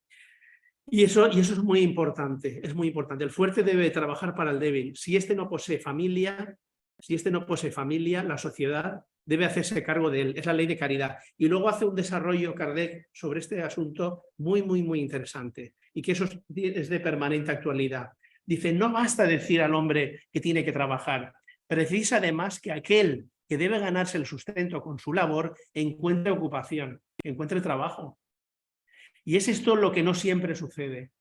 Y eso es muy importante, es muy importante. El fuerte debe trabajar para el débil. Si éste no posee familia, la sociedad debe hacerse cargo de él. Es la ley de caridad. Y luego hace un desarrollo Kardec sobre este asunto muy interesante y que eso es de permanente actualidad. Dice, no basta decir al hombre que tiene que trabajar. Precisa además que aquel que debe ganarse el sustento con su labor encuentre ocupación, encuentre trabajo. Y es esto lo que no siempre sucede.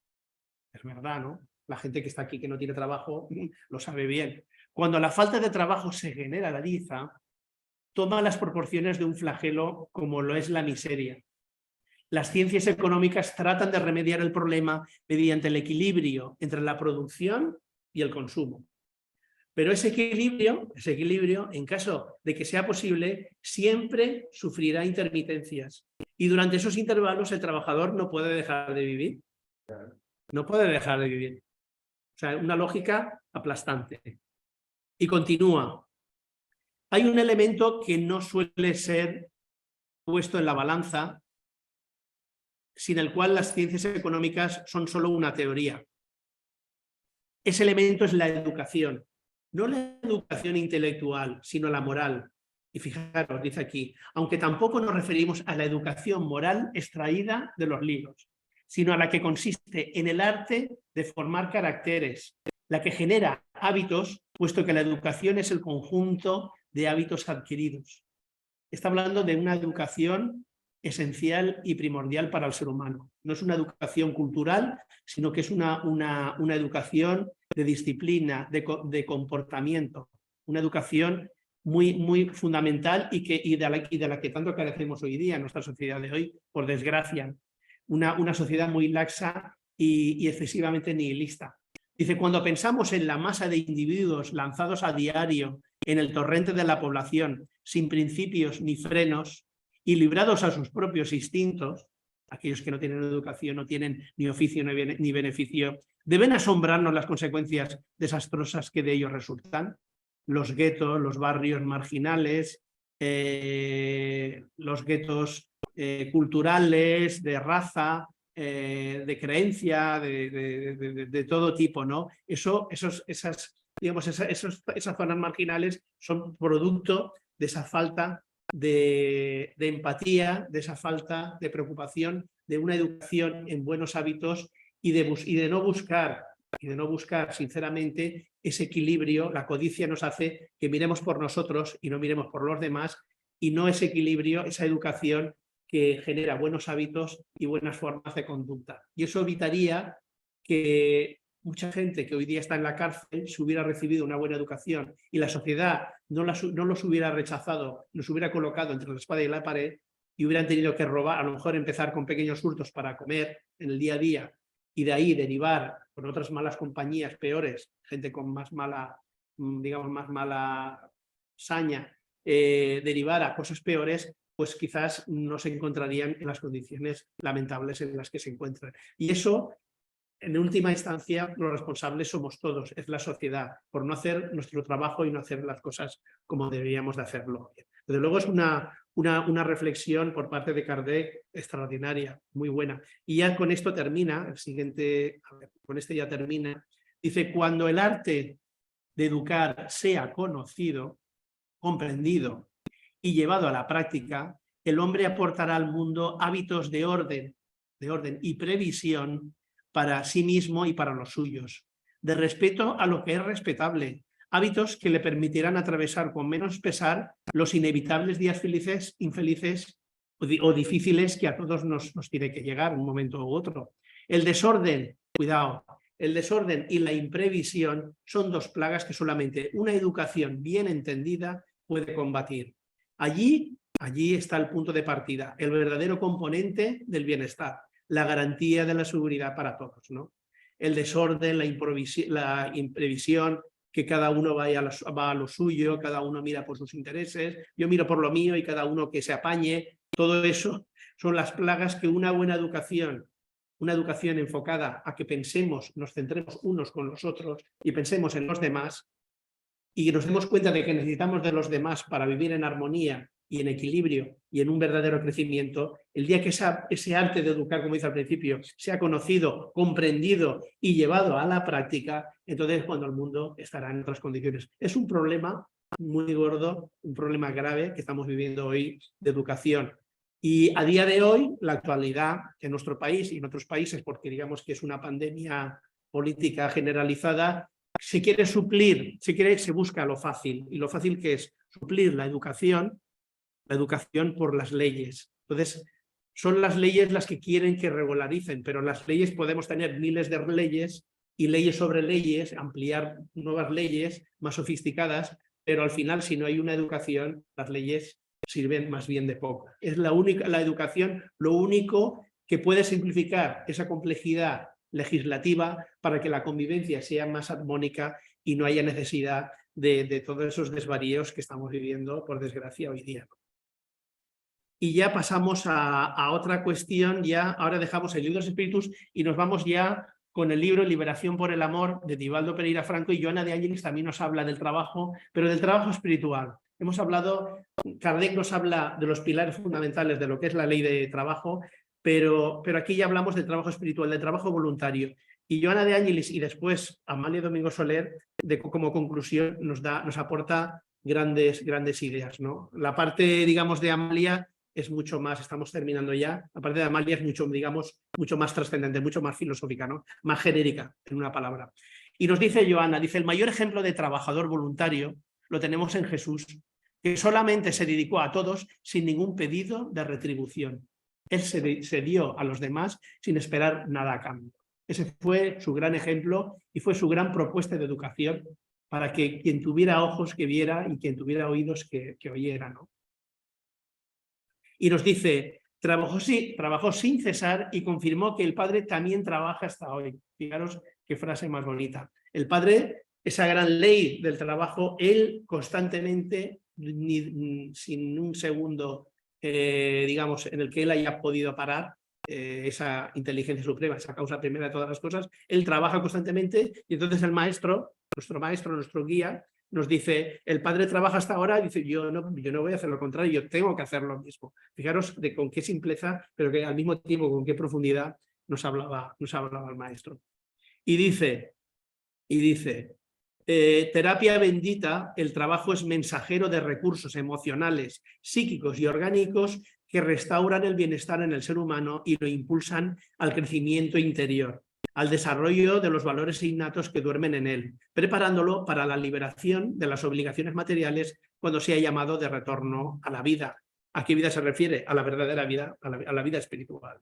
Es verdad, ¿no? La gente que está aquí que no tiene trabajo lo sabe bien. Cuando la falta de trabajo se generaliza, toma las proporciones de un flagelo como lo es la miseria. Las ciencias económicas tratan de remediar el problema mediante el equilibrio entre la producción y el consumo. Pero ese equilibrio, en caso de que sea posible, siempre sufrirá intermitencias. Y durante esos intervalos el trabajador no puede dejar de vivir. No puede dejar de vivir. O sea, una lógica aplastante. Y continúa. Hay un elemento que no suele ser puesto en la balanza, sin el cual las ciencias económicas son solo una teoría. Ese elemento es la educación. No la educación intelectual, sino la moral. Y fijaros, dice aquí, aunque tampoco nos referimos a la educación moral extraída de los libros, sino a la que consiste en el arte de formar caracteres, la que genera hábitos, puesto que la educación es el conjunto de hábitos adquiridos. Está hablando de una educación esencial y primordial para el ser humano. No es una educación cultural, sino que es una educación de disciplina, de comportamiento, una educación muy fundamental y de la que tanto carecemos hoy día en nuestra sociedad de hoy, por desgracia. Una sociedad muy laxa y excesivamente nihilista. Dice, cuando pensamos en la masa de individuos lanzados a diario en el torrente de la población, sin principios ni frenos y librados a sus propios instintos, aquellos que no tienen educación, no tienen ni oficio ni beneficio, deben asombrarnos las consecuencias desastrosas que de ellos resultan. Los guetos, los barrios marginales, los guetos culturales, de raza, de creencia, de todo tipo, ¿no? Esas zonas marginales son producto de esa falta de empatía, de esa falta de preocupación, de una educación en buenos hábitos y de no buscar sinceramente ese equilibrio. La codicia nos hace que miremos por nosotros y no miremos por los demás, y no ese equilibrio, esa educación que genera buenos hábitos y buenas formas de conducta. Y eso evitaría que mucha gente que hoy día está en la cárcel, si hubiera recibido una buena educación y la sociedad no los hubiera rechazado, los hubiera colocado entre la espada y la pared y hubieran tenido que robar, a lo mejor empezar con pequeños hurtos para comer en el día a día y de ahí derivar con otras malas compañías peores, gente con más mala, digamos, más mala saña, derivar a cosas peores, pues quizás no se encontrarían en las condiciones lamentables en las que se encuentran. Y eso, en última instancia, los responsables somos todos, es la sociedad, por no hacer nuestro trabajo y no hacer las cosas como deberíamos de hacerlo. Desde luego es una reflexión por parte de Kardec extraordinaria, muy buena. Y ya con esto termina, el siguiente, con este ya termina, dice, cuando el arte de educar sea conocido, comprendido y llevado a la práctica, el hombre aportará al mundo hábitos de orden y previsión para sí mismo y para los suyos, de respeto a lo que es respetable, hábitos que le permitirán atravesar con menos pesar los inevitables días infelices o difíciles que a todos nos tiene que llegar un momento u otro. El desorden, cuidado, el desorden y la imprevisión son dos plagas que solamente una educación bien entendida puede combatir. Allí está el punto de partida, el verdadero componente del bienestar, la garantía de la seguridad para todos, ¿no? El desorden, la imprevisión, que cada uno va a lo suyo, cada uno mira por sus intereses, yo miro por lo mío y cada uno que se apañe. Todo eso son las plagas que una buena educación, una educación enfocada a que pensemos, nos centremos unos con los otros y pensemos en los demás, y nos demos cuenta de que necesitamos de los demás para vivir en armonía y en equilibrio y en un verdadero crecimiento, el día que ese arte de educar, como dice al principio, sea conocido, comprendido y llevado a la práctica, entonces cuando el mundo estará en otras condiciones. Es un problema muy gordo, un problema grave que estamos viviendo hoy de educación. Y a día de hoy, la actualidad en nuestro país y en otros países, porque digamos que es una pandemia política generalizada, se quiere suplir, se busca lo fácil, y lo fácil que es suplir la educación por las leyes. Entonces, son las leyes las que quieren que regularicen, pero las leyes podemos tener miles de leyes y leyes sobre leyes, ampliar nuevas leyes más sofisticadas, pero al final, si no hay una educación, las leyes sirven más bien de poco. Es la educación lo único que puede simplificar esa complejidad legislativa para que la convivencia sea más armónica y no haya necesidad de todos esos desvaríos que estamos viviendo, por desgracia, hoy día. Y ya pasamos a otra cuestión, ya ahora dejamos el libro de los Espíritus y nos vamos ya con el libro Liberación por el Amor de Divaldo Pereira Franco, y Joana de Ángelis también nos habla del trabajo, pero del trabajo espiritual. Hemos hablado, Kardec nos habla de los pilares fundamentales de lo que es la ley de trabajo, pero aquí ya hablamos del trabajo espiritual, del trabajo voluntario. Y Joana de Ángelis y después Amalia Domingo Soler, como conclusión, nos aporta grandes ideas, ¿no? La parte, digamos, de Amalia es mucho más, estamos terminando ya, la parte de Amalia es mucho, digamos, mucho más trascendente, mucho más filosófica, ¿no? Más genérica, en una palabra. Y nos dice Joana, dice, el mayor ejemplo de trabajador voluntario lo tenemos en Jesús, que solamente se dedicó a todos sin ningún pedido de retribución. Él se dio a los demás sin esperar nada a cambio. Ese fue su gran ejemplo y fue su gran propuesta de educación para que quien tuviera ojos que viera y quien tuviera oídos que oyera, ¿no? Y nos dice, trabajó sin cesar y confirmó que el Padre también trabaja hasta hoy. Fijaros qué frase más bonita. El Padre, esa gran ley del trabajo, él constantemente, sin un segundo, digamos, en el que él haya podido parar, esa inteligencia suprema, esa causa primera de todas las cosas, él trabaja constantemente y entonces el maestro, nuestro guía, nos dice, el Padre trabaja hasta ahora, y dice, yo no voy a hacer lo contrario, yo tengo que hacer lo mismo. Fijaros con qué simpleza, pero que al mismo tiempo con qué profundidad nos hablaba el maestro. Y dice, terapia bendita, el trabajo es mensajero de recursos emocionales, psíquicos y orgánicos que restauran el bienestar en el ser humano y lo impulsan al crecimiento interior, al desarrollo de los valores innatos que duermen en él, preparándolo para la liberación de las obligaciones materiales cuando sea llamado de retorno a la vida. ¿A qué vida se refiere? A la verdadera vida, a la vida espiritual.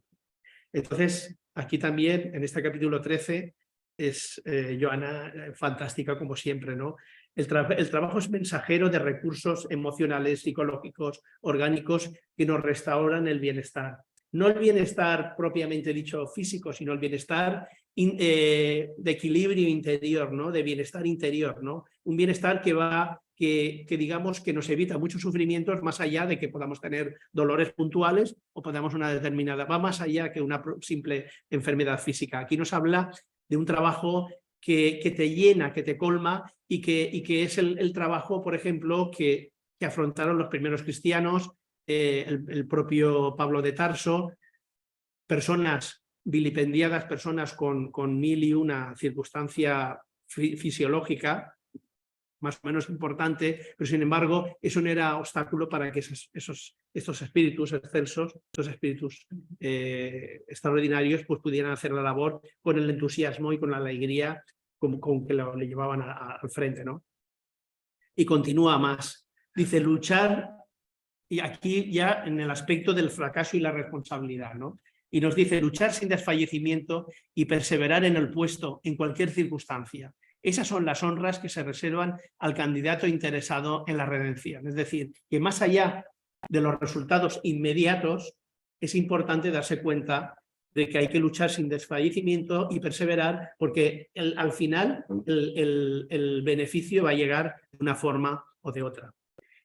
Entonces, aquí también, en este capítulo 13, es Joana fantástica como siempre, ¿no? El trabajo es mensajero de recursos emocionales, psicológicos, orgánicos que nos restauran el bienestar. No el bienestar propiamente dicho físico, sino el bienestar de equilibrio interior, ¿no? De bienestar interior, ¿no? Un bienestar que digamos que nos evita muchos sufrimientos, más allá de que podamos tener dolores puntuales o podamos una determinada, va más allá que una simple enfermedad física. Aquí nos habla de un trabajo que te llena, que te colma y que es el trabajo, por ejemplo, que afrontaron los primeros cristianos, el propio Pablo de Tarso, personas vilipendiadas, personas con mil y una circunstancia fisiológica más o menos importante, pero sin embargo eso no era obstáculo para que estos espíritus excelsos, estos espíritus extraordinarios, pues pudieran hacer la labor con el entusiasmo y con la alegría con que le llevaban al frente, ¿no? Y continúa más. Dice, luchar, y aquí ya en el aspecto del fracaso y la responsabilidad, ¿no? Y nos dice, luchar sin desfallecimiento y perseverar en el puesto en cualquier circunstancia. Esas son las honras que se reservan al candidato interesado en la redención. Es decir, que más allá de los resultados inmediatos, es importante darse cuenta de que hay que luchar sin desfallecimiento y perseverar, porque al final el beneficio va a llegar de una forma o de otra.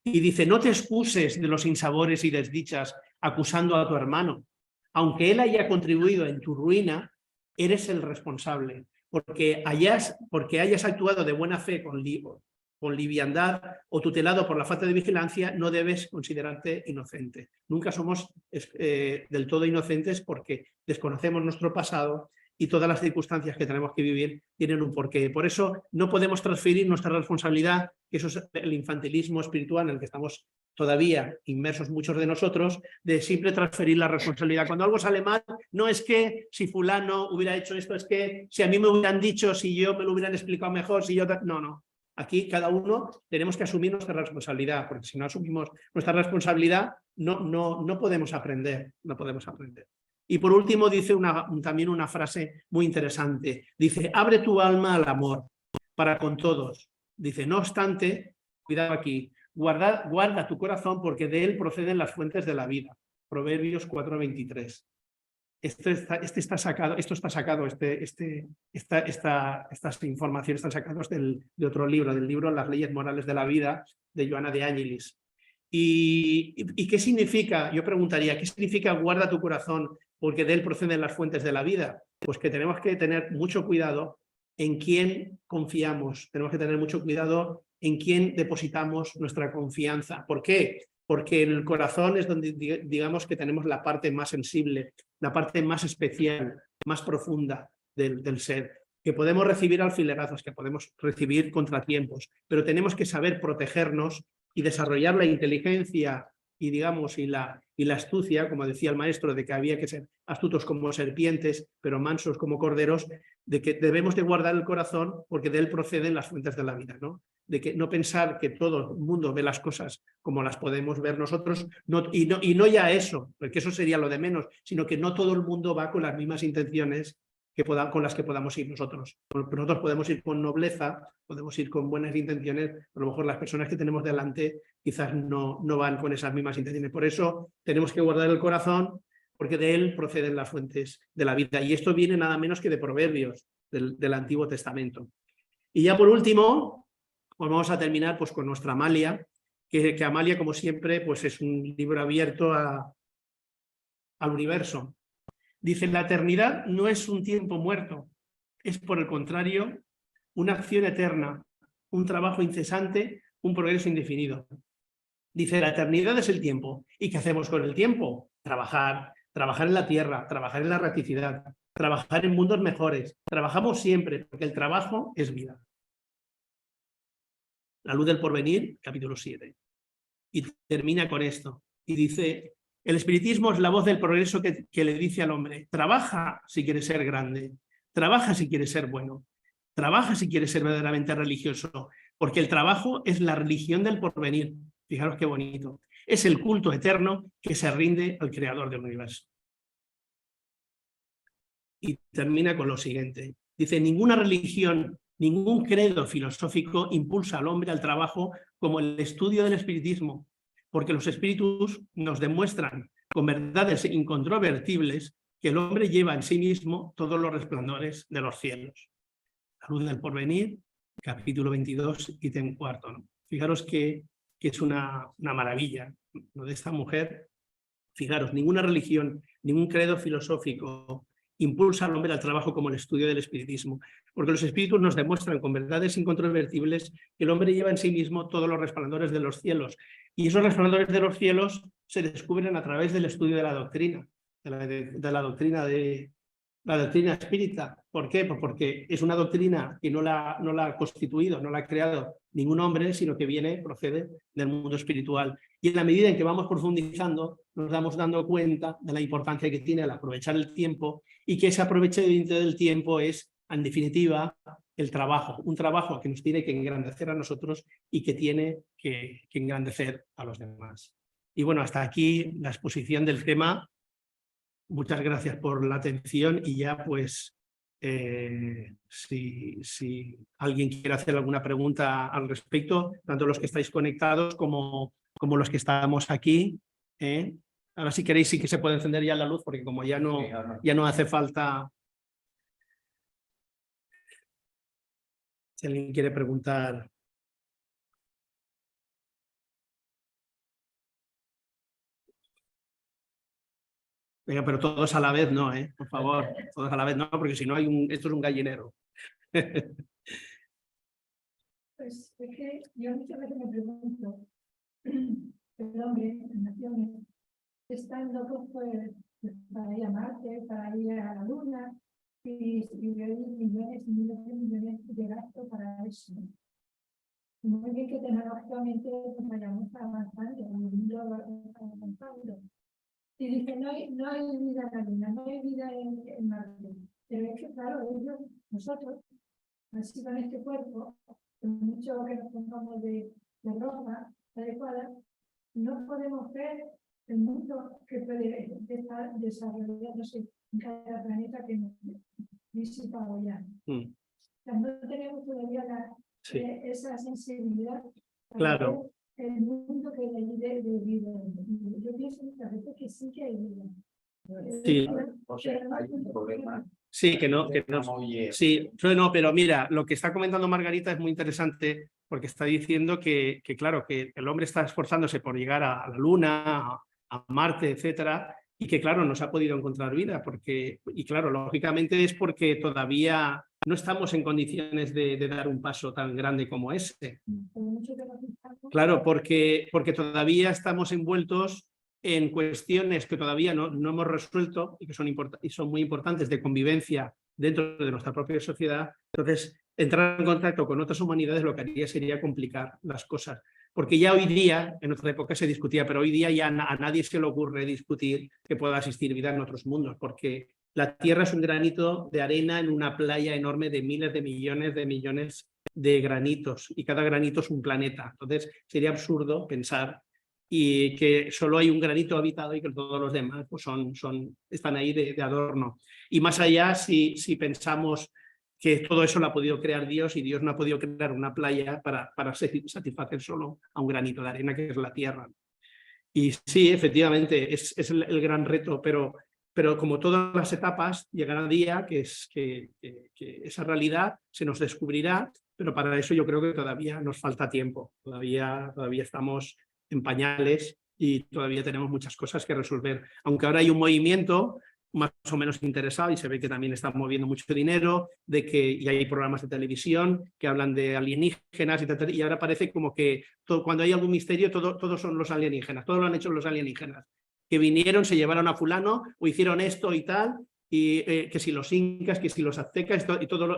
Y dice, no te excuses de los sinsabores y desdichas acusando a tu hermano. Aunque él haya contribuido en tu ruina, eres el responsable. Porque hayas actuado de buena fe con liviandad o tutelado por la falta de vigilancia, no debes considerarte inocente. Nunca somos del todo inocentes porque desconocemos nuestro pasado y todas las circunstancias que tenemos que vivir tienen un porqué. Por eso no podemos transferir nuestra responsabilidad, que eso es el infantilismo espiritual en el que estamos todavía inmersos muchos de nosotros, de siempre transferir la responsabilidad. Cuando algo sale mal, no es que si fulano hubiera hecho esto, es que si a mí me hubieran dicho, si yo me lo hubieran explicado mejor, si yo... No. Aquí cada uno tenemos que asumir nuestra responsabilidad, porque si no asumimos nuestra responsabilidad, no podemos aprender, no podemos aprender. Y por último dice también una frase muy interesante. Dice, abre tu alma al amor para con todos. Dice, no obstante, cuidado aquí, guarda tu corazón porque de él proceden las fuentes de la vida. Proverbios 4:23. Esto está sacado, estas informaciones están sacadas de otro libro, del libro Las leyes morales de la vida, de Joana de Ángelis. ¿Y qué significa? Yo preguntaría, ¿qué significa guarda tu corazón porque de él proceden las fuentes de la vida? Pues que tenemos que tener mucho cuidado en quién confiamos, tenemos que tener mucho cuidado en quién depositamos nuestra confianza. ¿Por qué? Porque el corazón es donde digamos que tenemos la parte más sensible, la parte más especial, más profunda del ser, que podemos recibir alfilerazos, que podemos recibir contratiempos, pero tenemos que saber protegernos y desarrollar la inteligencia y, digamos, y la astucia, como decía el maestro, de que había que ser astutos como serpientes, pero mansos como corderos, de que debemos de guardar el corazón porque de él proceden las fuentes de la vida, ¿no? De que no pensar que todo el mundo ve las cosas como las podemos ver nosotros, y no ya eso, porque eso sería lo de menos, sino que no todo el mundo va con las mismas intenciones con las que podamos ir nosotros. Nosotros podemos ir con nobleza, podemos ir con buenas intenciones, a lo mejor las personas que tenemos delante quizás no van con esas mismas intenciones. Por eso tenemos que guardar el corazón, porque de él proceden las fuentes de la vida. Y esto viene nada menos que de Proverbios, del Antiguo Testamento. Y ya por último, pues vamos a terminar pues, con nuestra Amalia, que Amalia, como siempre, pues es un libro abierto al universo. Dice, la eternidad no es un tiempo muerto, es por el contrario una acción eterna, un trabajo incesante, un progreso indefinido. Dice, la eternidad es el tiempo. ¿Y qué hacemos con el tiempo? Trabajar en la tierra, trabajar en la raticidad, trabajar en mundos mejores. Trabajamos siempre, porque el trabajo es vida. La luz del porvenir, capítulo 7. Y termina con esto. Y dice, el espiritismo es la voz del progreso que le dice al hombre, trabaja si quieres ser grande, trabaja si quieres ser bueno, trabaja si quieres ser verdaderamente religioso, porque el trabajo es la religión del porvenir. Fijaros qué bonito. Es el culto eterno que se rinde al creador del universo. Y termina con lo siguiente. Dice, ninguna religión, ningún credo filosófico impulsa al hombre al trabajo como el estudio del espiritismo, porque los espíritus nos demuestran con verdades incontrovertibles que el hombre lleva en sí mismo todos los resplandores de los cielos. La luz del porvenir, capítulo 22, ítem 4. ¿No? Fijaros que es una maravilla, ¿no? De esta mujer. Fijaros, ninguna religión, ningún credo filosófico impulsa al hombre al trabajo como el estudio del espiritismo, porque los espíritus nos demuestran con verdades incontrovertibles que el hombre lleva en sí mismo todos los resplandores de los cielos, y esos resplandores de los cielos se descubren a través del estudio de la doctrina, de la doctrina espírita. ¿Por qué? Pues porque es una doctrina que no la ha constituido, no la ha creado ningún hombre, sino que procede del mundo espiritual. Y en la medida en que vamos profundizando, nos vamos dando cuenta de la importancia que tiene el aprovechar el tiempo, y que ese aprovechamiento del tiempo es, en definitiva, el trabajo. Un trabajo que nos tiene que engrandecer a nosotros y que tiene que engrandecer a los demás. Y bueno, hasta aquí la exposición del tema. Muchas gracias por la atención y ya pues si alguien quiere hacer alguna pregunta al respecto, tanto los que estáis conectados como los que estamos aquí. Ahora si queréis sí que se puede encender ya la luz porque como ya no hace falta. Si alguien quiere preguntar. Venga, pero todos a la vez no, por favor, todos a la vez no, porque si no esto es un gallinero. Pues es que yo muchas veces me pregunto, el hombre en naciones están locos pues, para ir a Marte, para ir a la Luna, y hay millones y millones de gastos para eso. Muy bien que tecnológicamente pues, vayamos avanzando, el mundo va avanzando. Y dice, no hay vida en la Luna, no hay vida en Marte. Pero es que, claro, nosotros, así con este cuerpo, con mucho que nos pongamos de ropa adecuada, no podemos ver el mundo que puede estar desarrollándose en cada planeta que nos visitado ya. O sea, no tenemos todavía esa sensibilidad para ver el mundo que hay de vida. Yo pienso muchas veces que sí que hay vida. Sí. O sea, hay un problema. Sí, que no. Oye, Sí, no, pero mira, lo que está comentando Margarita es muy interesante porque está diciendo que claro, que el hombre está esforzándose por llegar a la Luna, a Marte, etcétera, y que claro, no se ha podido encontrar vida, y claro, lógicamente es porque todavía no estamos en condiciones de dar un paso tan grande como ese. Claro, porque todavía estamos envueltos en cuestiones que todavía no hemos resuelto y que son muy importantes de convivencia dentro de nuestra propia sociedad. Entonces, entrar en contacto con otras humanidades lo que haría sería complicar las cosas. Porque ya hoy día, en otra época se discutía, pero hoy día ya a nadie se le ocurre discutir que pueda existir vida en otros mundos, porque la Tierra es un granito de arena en una playa enorme de miles de millones de granitos, y cada granito es un planeta. Entonces, sería absurdo pensar y que solo hay un granito habitado y que todos los demás pues están ahí de adorno. Y más allá, si pensamos que todo eso lo ha podido crear Dios y Dios no ha podido crear una playa para satisfacer solo a un granito de arena que es la Tierra. Y sí, efectivamente, es el gran reto, pero como todas las etapas, llegará un día que esa realidad se nos descubrirá, pero para eso yo creo que todavía nos falta tiempo, todavía estamos en pañales y todavía tenemos muchas cosas que resolver. Aunque ahora hay un movimiento más o menos interesado y se ve que también está moviendo mucho dinero, y hay programas de televisión que hablan de alienígenas y ahora parece como que cuando hay algún misterio todos son los alienígenas, todo lo han hecho los alienígenas, que vinieron, se llevaron a fulano o hicieron esto y tal, y que si los incas, que si los aztecas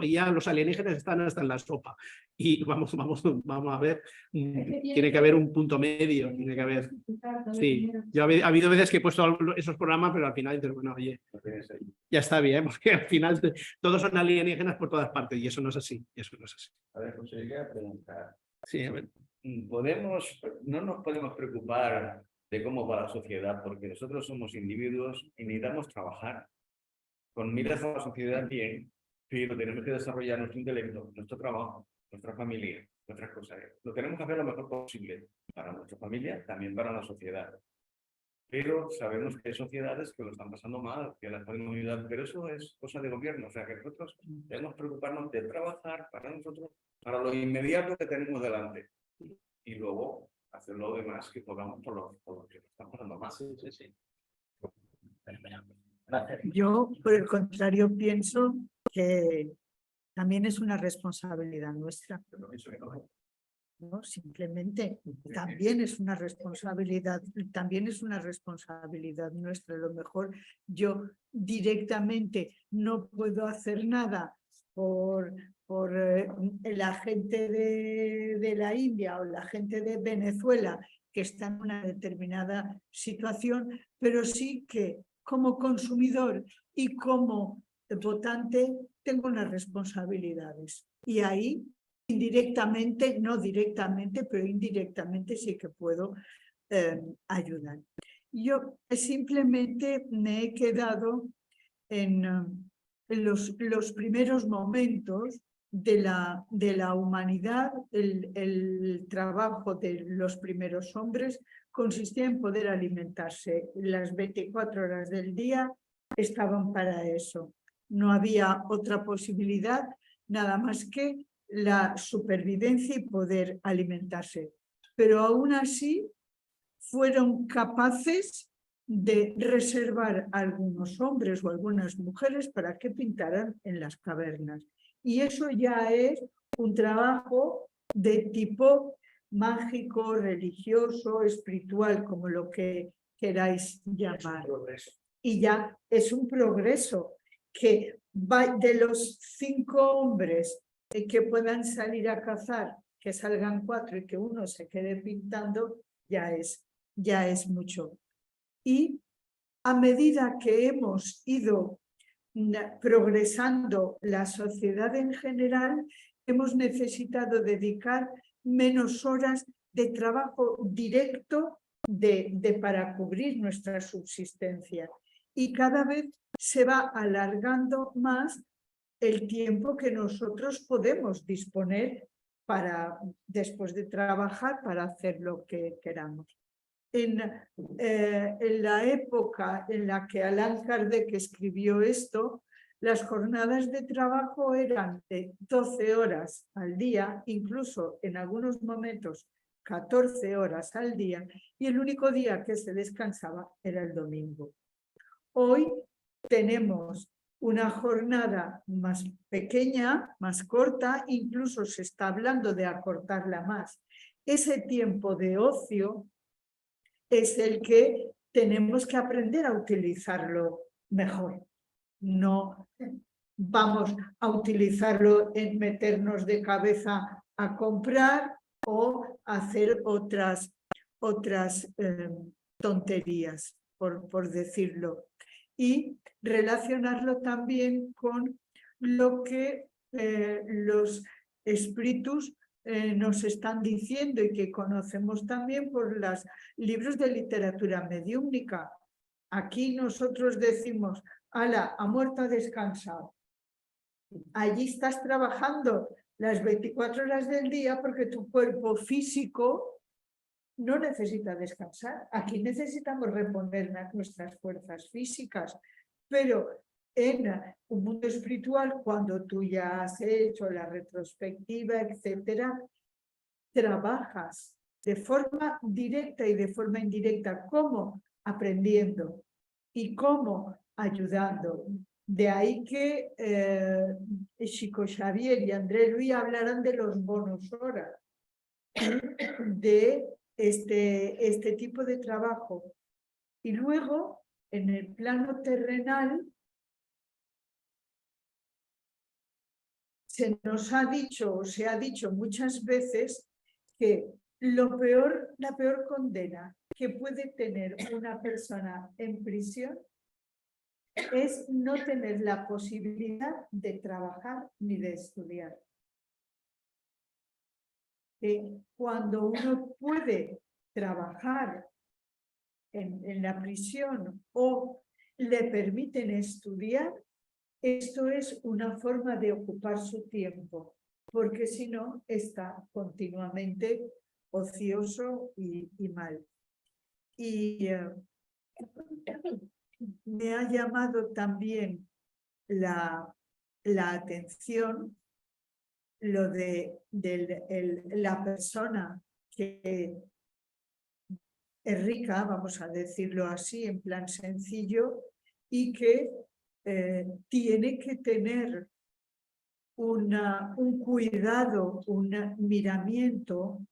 y ya los alienígenas están hasta en la sopa. Y vamos a ver, tiene que haber un punto medio, tiene que haber. Sí, yo ha habido veces que he puesto esos programas, pero al final dices, bueno, oye, ya está bien, porque al final todos son alienígenas por todas partes y eso no es así. A ver, José, le quería preguntar. Sí, a ver. No nos podemos preocupar de cómo va la sociedad, porque nosotros somos individuos y necesitamos trabajar con miras a la sociedad bien, pero tenemos que desarrollar nuestro intelecto, nuestro trabajo, nuestra familia, nuestras cosas. Lo tenemos que hacer lo mejor posible para nuestra familia, también para la sociedad. Pero sabemos que hay sociedades que lo están pasando mal, que las podemos ayudar, pero eso es cosa de gobierno. O sea, que nosotros debemos preocuparnos de trabajar para nosotros, para lo inmediato que tenemos delante. Y luego hacer lo demás que podamos por lo que nos está pasando mal. Sí. Yo, por el contrario, pienso que también es una responsabilidad nuestra. ¿No? Simplemente también es una responsabilidad nuestra. A lo mejor yo directamente no puedo hacer nada por la gente de la India o la gente de Venezuela que está en una determinada situación, pero sí que como consumidor y como votante tengo unas responsabilidades. Y ahí indirectamente, no directamente, pero indirectamente sí que puedo ayudar. Yo simplemente me he quedado en los primeros momentos de la humanidad. El trabajo de los primeros hombres consistía en poder alimentarse. Las 24 horas del día estaban para eso. No había otra posibilidad, nada más que la supervivencia y poder alimentarse. Pero aún así fueron capaces de reservar a algunos hombres o algunas mujeres para que pintaran en las cavernas. Y eso ya es un trabajo de tipo mágico, religioso, espiritual, como lo que queráis llamar. Y ya es un progreso que va de los 5 hombres que puedan salir a cazar, que salgan 4 y que uno se quede pintando, ya es mucho. Y a medida que hemos ido progresando la sociedad en general, hemos necesitado dedicar menos horas de trabajo directo para cubrir nuestra subsistencia. Y cada vez se va alargando más el tiempo que nosotros podemos disponer para, después de trabajar, para hacer lo que queramos. en la época en la que Allan Kardec escribió esto, las jornadas de trabajo eran de 12 horas al día, incluso en algunos momentos 14 horas al día, y el único día que se descansaba era el domingo. Hoy tenemos una jornada más pequeña, más corta, incluso se está hablando de acortarla más. Ese tiempo de ocio es el que tenemos que aprender a utilizarlo mejor. No vamos a utilizarlo en meternos de cabeza a comprar o hacer otras tonterías, por decirlo. Y relacionarlo también con lo que los espíritus nos están diciendo y que conocemos también por los libros de literatura mediúmnica. Aquí nosotros decimos, ala, ha muerto, ha descansado. Allí estás trabajando las 24 horas del día porque tu cuerpo físico no necesita descansar. Aquí necesitamos reponer nuestras fuerzas físicas, pero en un mundo espiritual, cuando tú ya has hecho la retrospectiva, etcétera, trabajas de forma directa y de forma indirecta. ¿Cómo? Aprendiendo. ¿Y cómo? Ayudando. De ahí que Chico Xavier y André Luis hablarán de los bonus horas, de este tipo de trabajo. Y luego, en el plano terrenal, se nos ha dicho, o se ha dicho muchas veces, que la peor condena que puede tener una persona en prisión es no tener la posibilidad de trabajar ni de estudiar. Cuando uno puede trabajar en la prisión o le permiten estudiar, esto es una forma de ocupar su tiempo, porque si no está continuamente ocioso y mal. Y me ha llamado también la atención lo de la persona que es rica, vamos a decirlo así, en plan sencillo, y que tiene que tener un cuidado, un miramiento,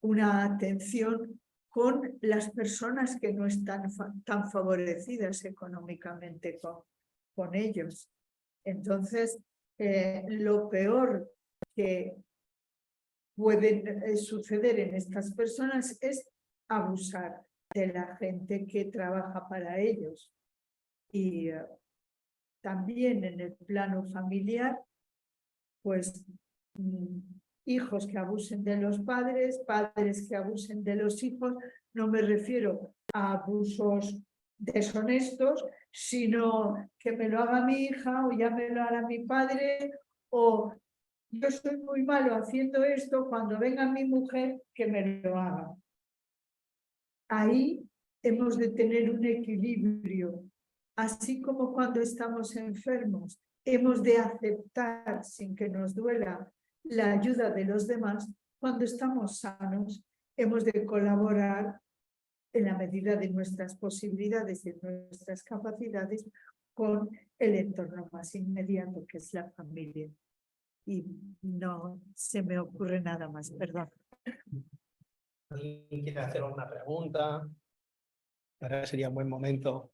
una atención con las personas que no están tan favorecidas económicamente con ellos. Entonces, lo peor que puede suceder en estas personas es abusar de la gente que trabaja para ellos. Y también en el plano familiar, pues hijos que abusen de los padres, padres que abusen de los hijos. No me refiero a abusos deshonestos, sino que me lo haga mi hija o ya me lo hará mi padre, o yo soy muy malo haciendo esto, cuando venga mi mujer que me lo haga. Ahí hemos de tener un equilibrio, así como cuando estamos enfermos hemos de aceptar sin que nos duela la ayuda de los demás. Cuando estamos sanos hemos de colaborar en la medida de nuestras posibilidades y nuestras capacidades con el entorno más inmediato, que es la familia. Y no se me ocurre nada más, perdón. ¿Alguien quiere hacer una pregunta? Ahora sería un buen momento.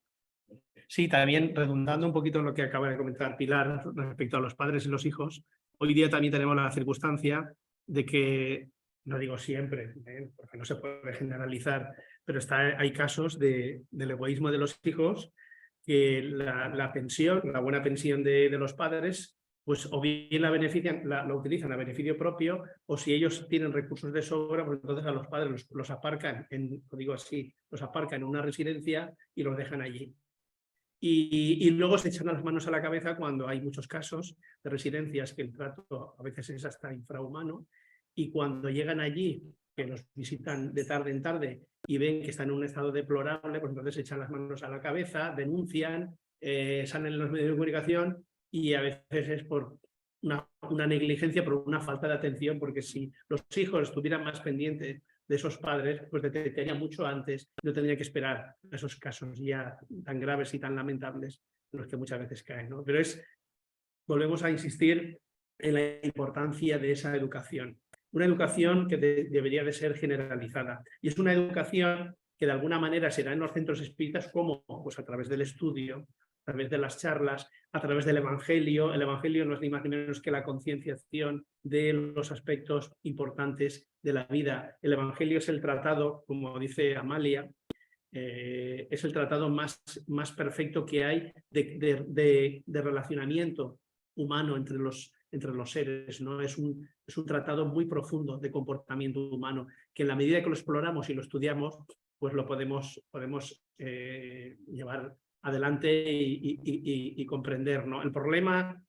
Sí, también redundando un poquito en lo que acaba de comentar Pilar respecto a los padres y los hijos, hoy día también tenemos la circunstancia de que, no digo siempre, porque no se puede generalizar, pero hay casos del egoísmo de los hijos, que la pensión, la buena pensión de los padres, pues o bien la utilizan a beneficio propio, o si ellos tienen recursos de sobra, pues entonces a los padres los aparcan, digo así, los aparcan en una residencia y los dejan allí. Y luego se echan las manos a la cabeza cuando hay muchos casos de residencias que el trato a veces es hasta infrahumano, y cuando llegan allí, que los visitan de tarde en tarde y ven que están en un estado deplorable, pues entonces echan las manos a la cabeza, denuncian, salen en los medios de comunicación y a veces es por una negligencia, por una falta de atención, porque si los hijos estuvieran más pendientes de esos padres, pues detectarían mucho antes, no tendrían que esperar a esos casos ya tan graves y tan lamentables en los que muchas veces caen, ¿no? Pero volvemos a insistir en la importancia de esa educación. Una educación que debería de ser generalizada. Y es una educación que de alguna manera será en los centros espíritas como pues a través del estudio, a través de las charlas, a través del Evangelio. El Evangelio no es ni más ni menos que la concienciación de los aspectos importantes de la vida. El Evangelio es el tratado, como dice Amalia, es el tratado más perfecto que hay de relacionamiento humano entre los seres, ¿no? Es un tratado muy profundo de comportamiento humano, que en la medida que lo exploramos y lo estudiamos, pues lo podemos llevar adelante y comprender, ¿no? El problema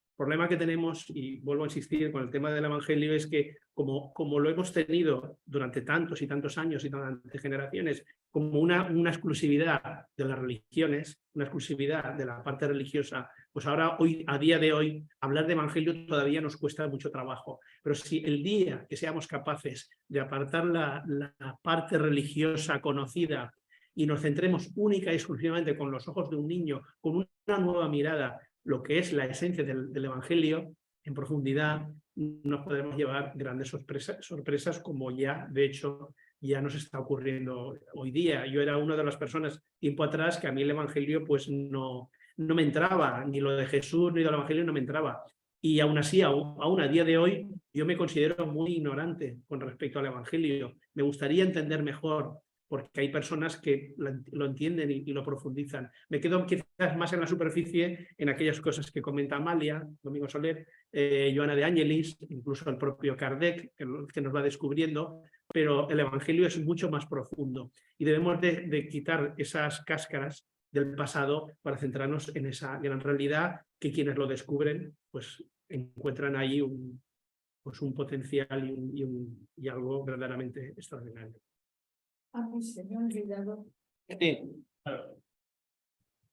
que tenemos, y vuelvo a insistir con el tema del Evangelio, es que como lo hemos tenido durante tantos y tantos años y durante generaciones, como una exclusividad de las religiones, una exclusividad de la parte religiosa, pues ahora, a día de hoy, hablar de Evangelio todavía nos cuesta mucho trabajo. Pero si el día que seamos capaces de apartar la parte religiosa conocida y nos centremos única y exclusivamente con los ojos de un niño, con una nueva mirada, lo que es la esencia del Evangelio, en profundidad, nos podremos llevar grandes sorpresas como ya, de hecho, ya nos está ocurriendo hoy día. Yo era una de las personas tiempo atrás que a mí el Evangelio pues no me entraba, ni lo de Jesús ni del Evangelio no me entraba. Y aún así, aún a día de hoy, yo me considero muy ignorante con respecto al Evangelio. Me gustaría entender mejor, porque hay personas que lo entienden y lo profundizan. Me quedo quizás más en la superficie en aquellas cosas que comenta Amalia, Domingo Soler, Joana de Ángelis, incluso el propio Kardec, que nos va descubriendo, pero el Evangelio es mucho más profundo y debemos de quitar esas cáscaras del pasado para centrarnos en esa gran realidad que quienes lo descubren pues encuentran ahí un potencial y algo verdaderamente extraordinario. A mí se me ha olvidado. Sí.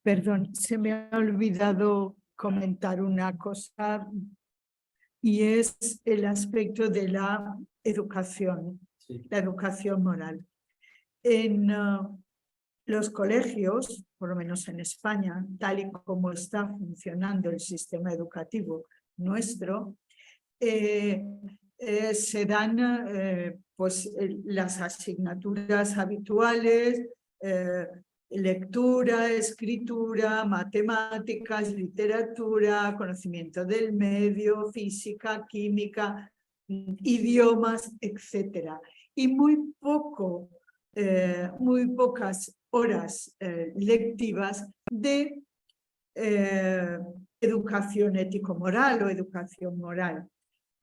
Perdón, se me ha olvidado comentar una cosa y es el aspecto de la educación, Sí. la educación moral. En los colegios, por lo menos en España, tal y como está funcionando el sistema educativo nuestro, se dan las asignaturas habituales, lectura, escritura, matemáticas, literatura, conocimiento del medio, física, química, idiomas, etc. Y muy pocas horas lectivas de educación ético-moral o educación moral.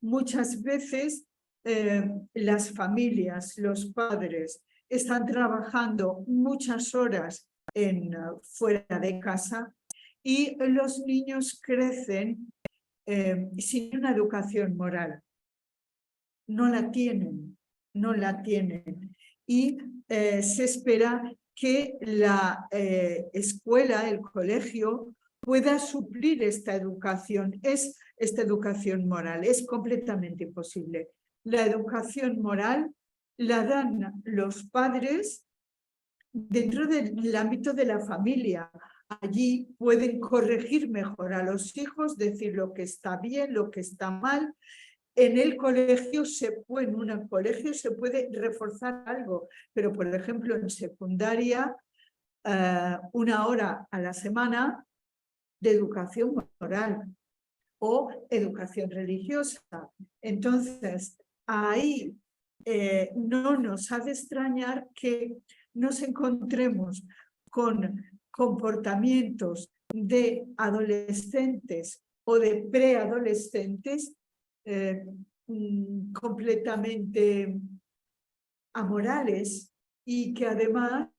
Muchas veces las familias, los padres, están trabajando muchas horas fuera de casa y los niños crecen sin una educación moral. No la tienen. Y se espera que la escuela, el colegio, pueda suplir esta educación moral. Es completamente imposible. La educación moral la dan los padres dentro del ámbito de la familia. Allí pueden corregir mejor a los hijos, decir lo que está bien, lo que está mal. En el colegio en un colegio se puede reforzar algo, pero por ejemplo en secundaria, 1 hora a la semana de educación moral o educación religiosa. Entonces, ahí no nos ha de extrañar que nos encontremos con comportamientos de adolescentes o de preadolescentes completamente amorales y que además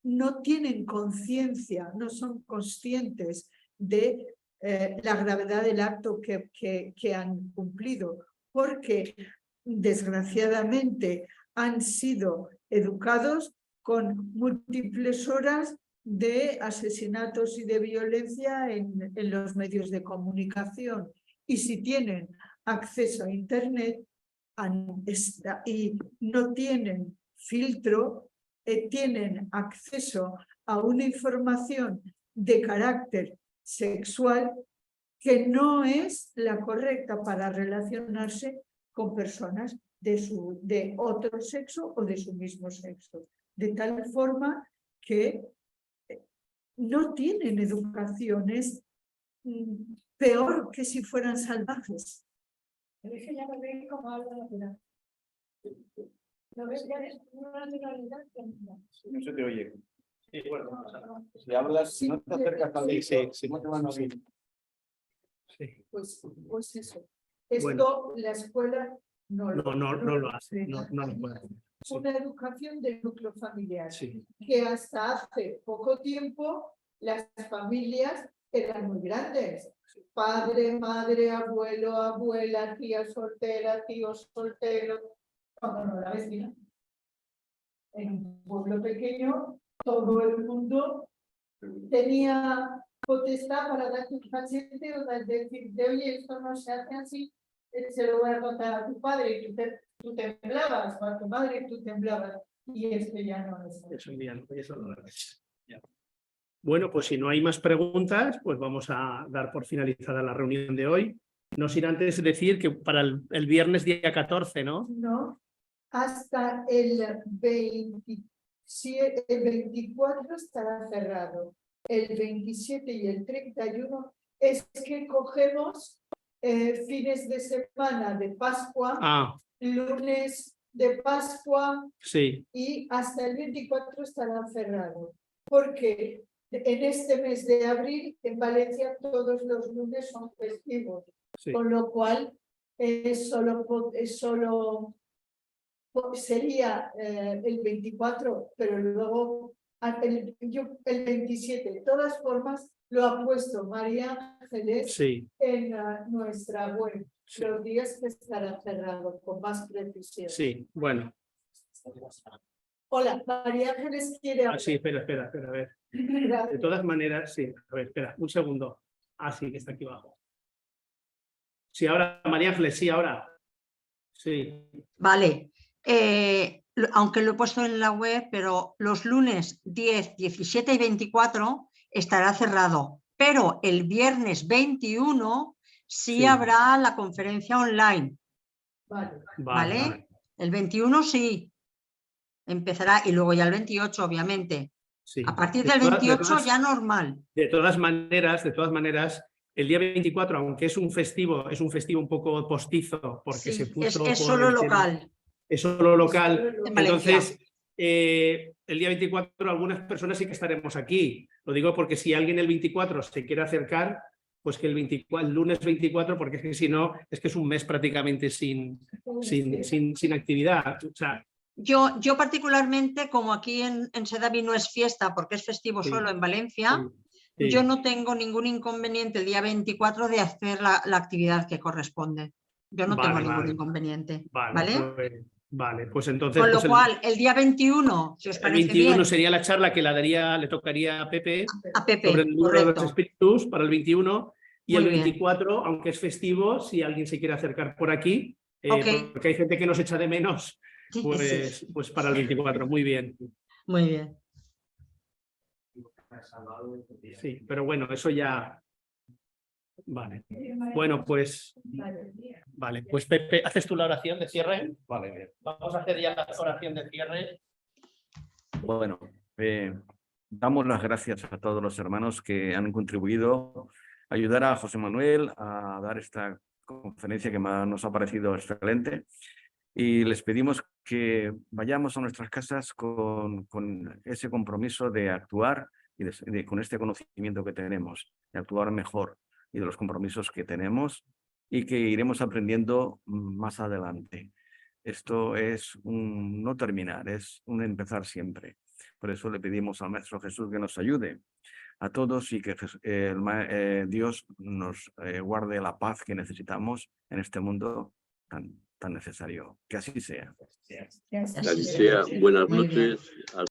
no tienen conciencia, no son conscientes de la gravedad del acto que han cumplido, porque desgraciadamente han sido educados con múltiples horas de asesinatos y de violencia en los medios de comunicación. Y si tienen acceso a Internet y no tienen filtro, tienen acceso a una información de carácter sexual que no es la correcta para relacionarse con personas de otro sexo o de su mismo sexo. De tal forma que no tienen educaciones peor que si fueran salvajes. Pero es que ya lo ven como algo natural. Lo ves ya es una naturalidad que no. No se te oye. Sí, bueno, Si hablas, si no te acercas al sí, ¿cómo te van a oír? sí. Pues eso. Esto Bueno. la escuela no lo hace, no lo puede hacer. Sí. Una educación del núcleo familiar, Sí. que hasta hace poco tiempo las familias eran muy grandes. Padre, madre, abuelo, abuela, tía soltera, tío soltero, cuando no la vecina. En un pueblo pequeño, todo el mundo tenía potestad para darte un paciente o decirte, oye, esto no se hace así, se lo voy a contar a tu padre y tú temblabas, o a tu madre y tú temblabas. Y esto ya no es así. Eso no lo es. Ya. Bueno, pues si no hay más preguntas, pues vamos a dar por finalizada la reunión de hoy. No sin antes decir que para el viernes día 14, ¿no? No, hasta el 27, el 24 estará cerrado. El 27 y el 31 es que cogemos fines de semana de Pascua, lunes de Pascua, sí. Y hasta el 24 estará cerrado. Porque en este mes de abril en Valencia todos los lunes son festivos, Sí. con lo cual sería el 24, pero luego el 27. De todas formas, lo ha puesto María Ángeles en nuestra web. Sí. Los días que estará cerrado, con más precisión. Sí, bueno. Hola, María Ángeles quiere hablar. Sí, espera, a ver. De todas maneras, sí. A ver, espera, un segundo. Sí, que está aquí abajo. Sí, ahora, María Ángeles, sí, ahora. Sí. Vale. Aunque lo he puesto en la web, pero los lunes 10, 17 y 24 estará cerrado. Pero el viernes 21 sí habrá la conferencia online. Vale. El 21 sí. Empezará y luego ya el 28, obviamente. Sí. A partir del 28 ya normal. De todas maneras, el día 24, aunque es un festivo un poco postizo, porque se puso es solo local. Es solo local. Entonces, el día 24 algunas personas sí que estaremos aquí. Lo digo porque si alguien el 24 se quiere acercar, pues que el lunes 24, porque es que si no, es que es un mes prácticamente sin actividad. O sea, yo particularmente, como aquí en Sedaví no es fiesta porque es festivo solo en Valencia, yo no tengo ningún inconveniente el día 24 de hacer la actividad que corresponde. Yo no tengo ningún inconveniente. Vale, pues entonces... Con lo cual, el día 21, si os parece bien... El 21 sería la charla que le tocaría a Pepe. A Pepe, sobre el libro de los espíritus para el 21. Y Muy el 24, bien. Aunque es festivo, si alguien se quiere acercar por aquí, porque hay gente que nos echa de menos, pues para el 24. Muy bien. Muy bien. Sí, pero bueno, eso ya... Vale. Bueno, pues... Vale, pues Pepe, ¿haces tú la oración de cierre? Vale, bien. Vamos a hacer ya la oración de cierre. Bueno, damos las gracias a todos los hermanos que han contribuido a ayudar a José Manuel a dar esta conferencia que nos ha parecido excelente. Y les pedimos que vayamos a nuestras casas con ese compromiso de actuar y con este conocimiento que tenemos, de actuar mejor y de los compromisos que tenemos y que iremos aprendiendo más adelante. Esto es un no terminar, es un empezar siempre. Por eso le pedimos al Maestro Jesús que nos ayude a todos y que Dios nos guarde la paz que necesitamos en este mundo tan necesario. Que así sea. Que así sea. Buenas noches.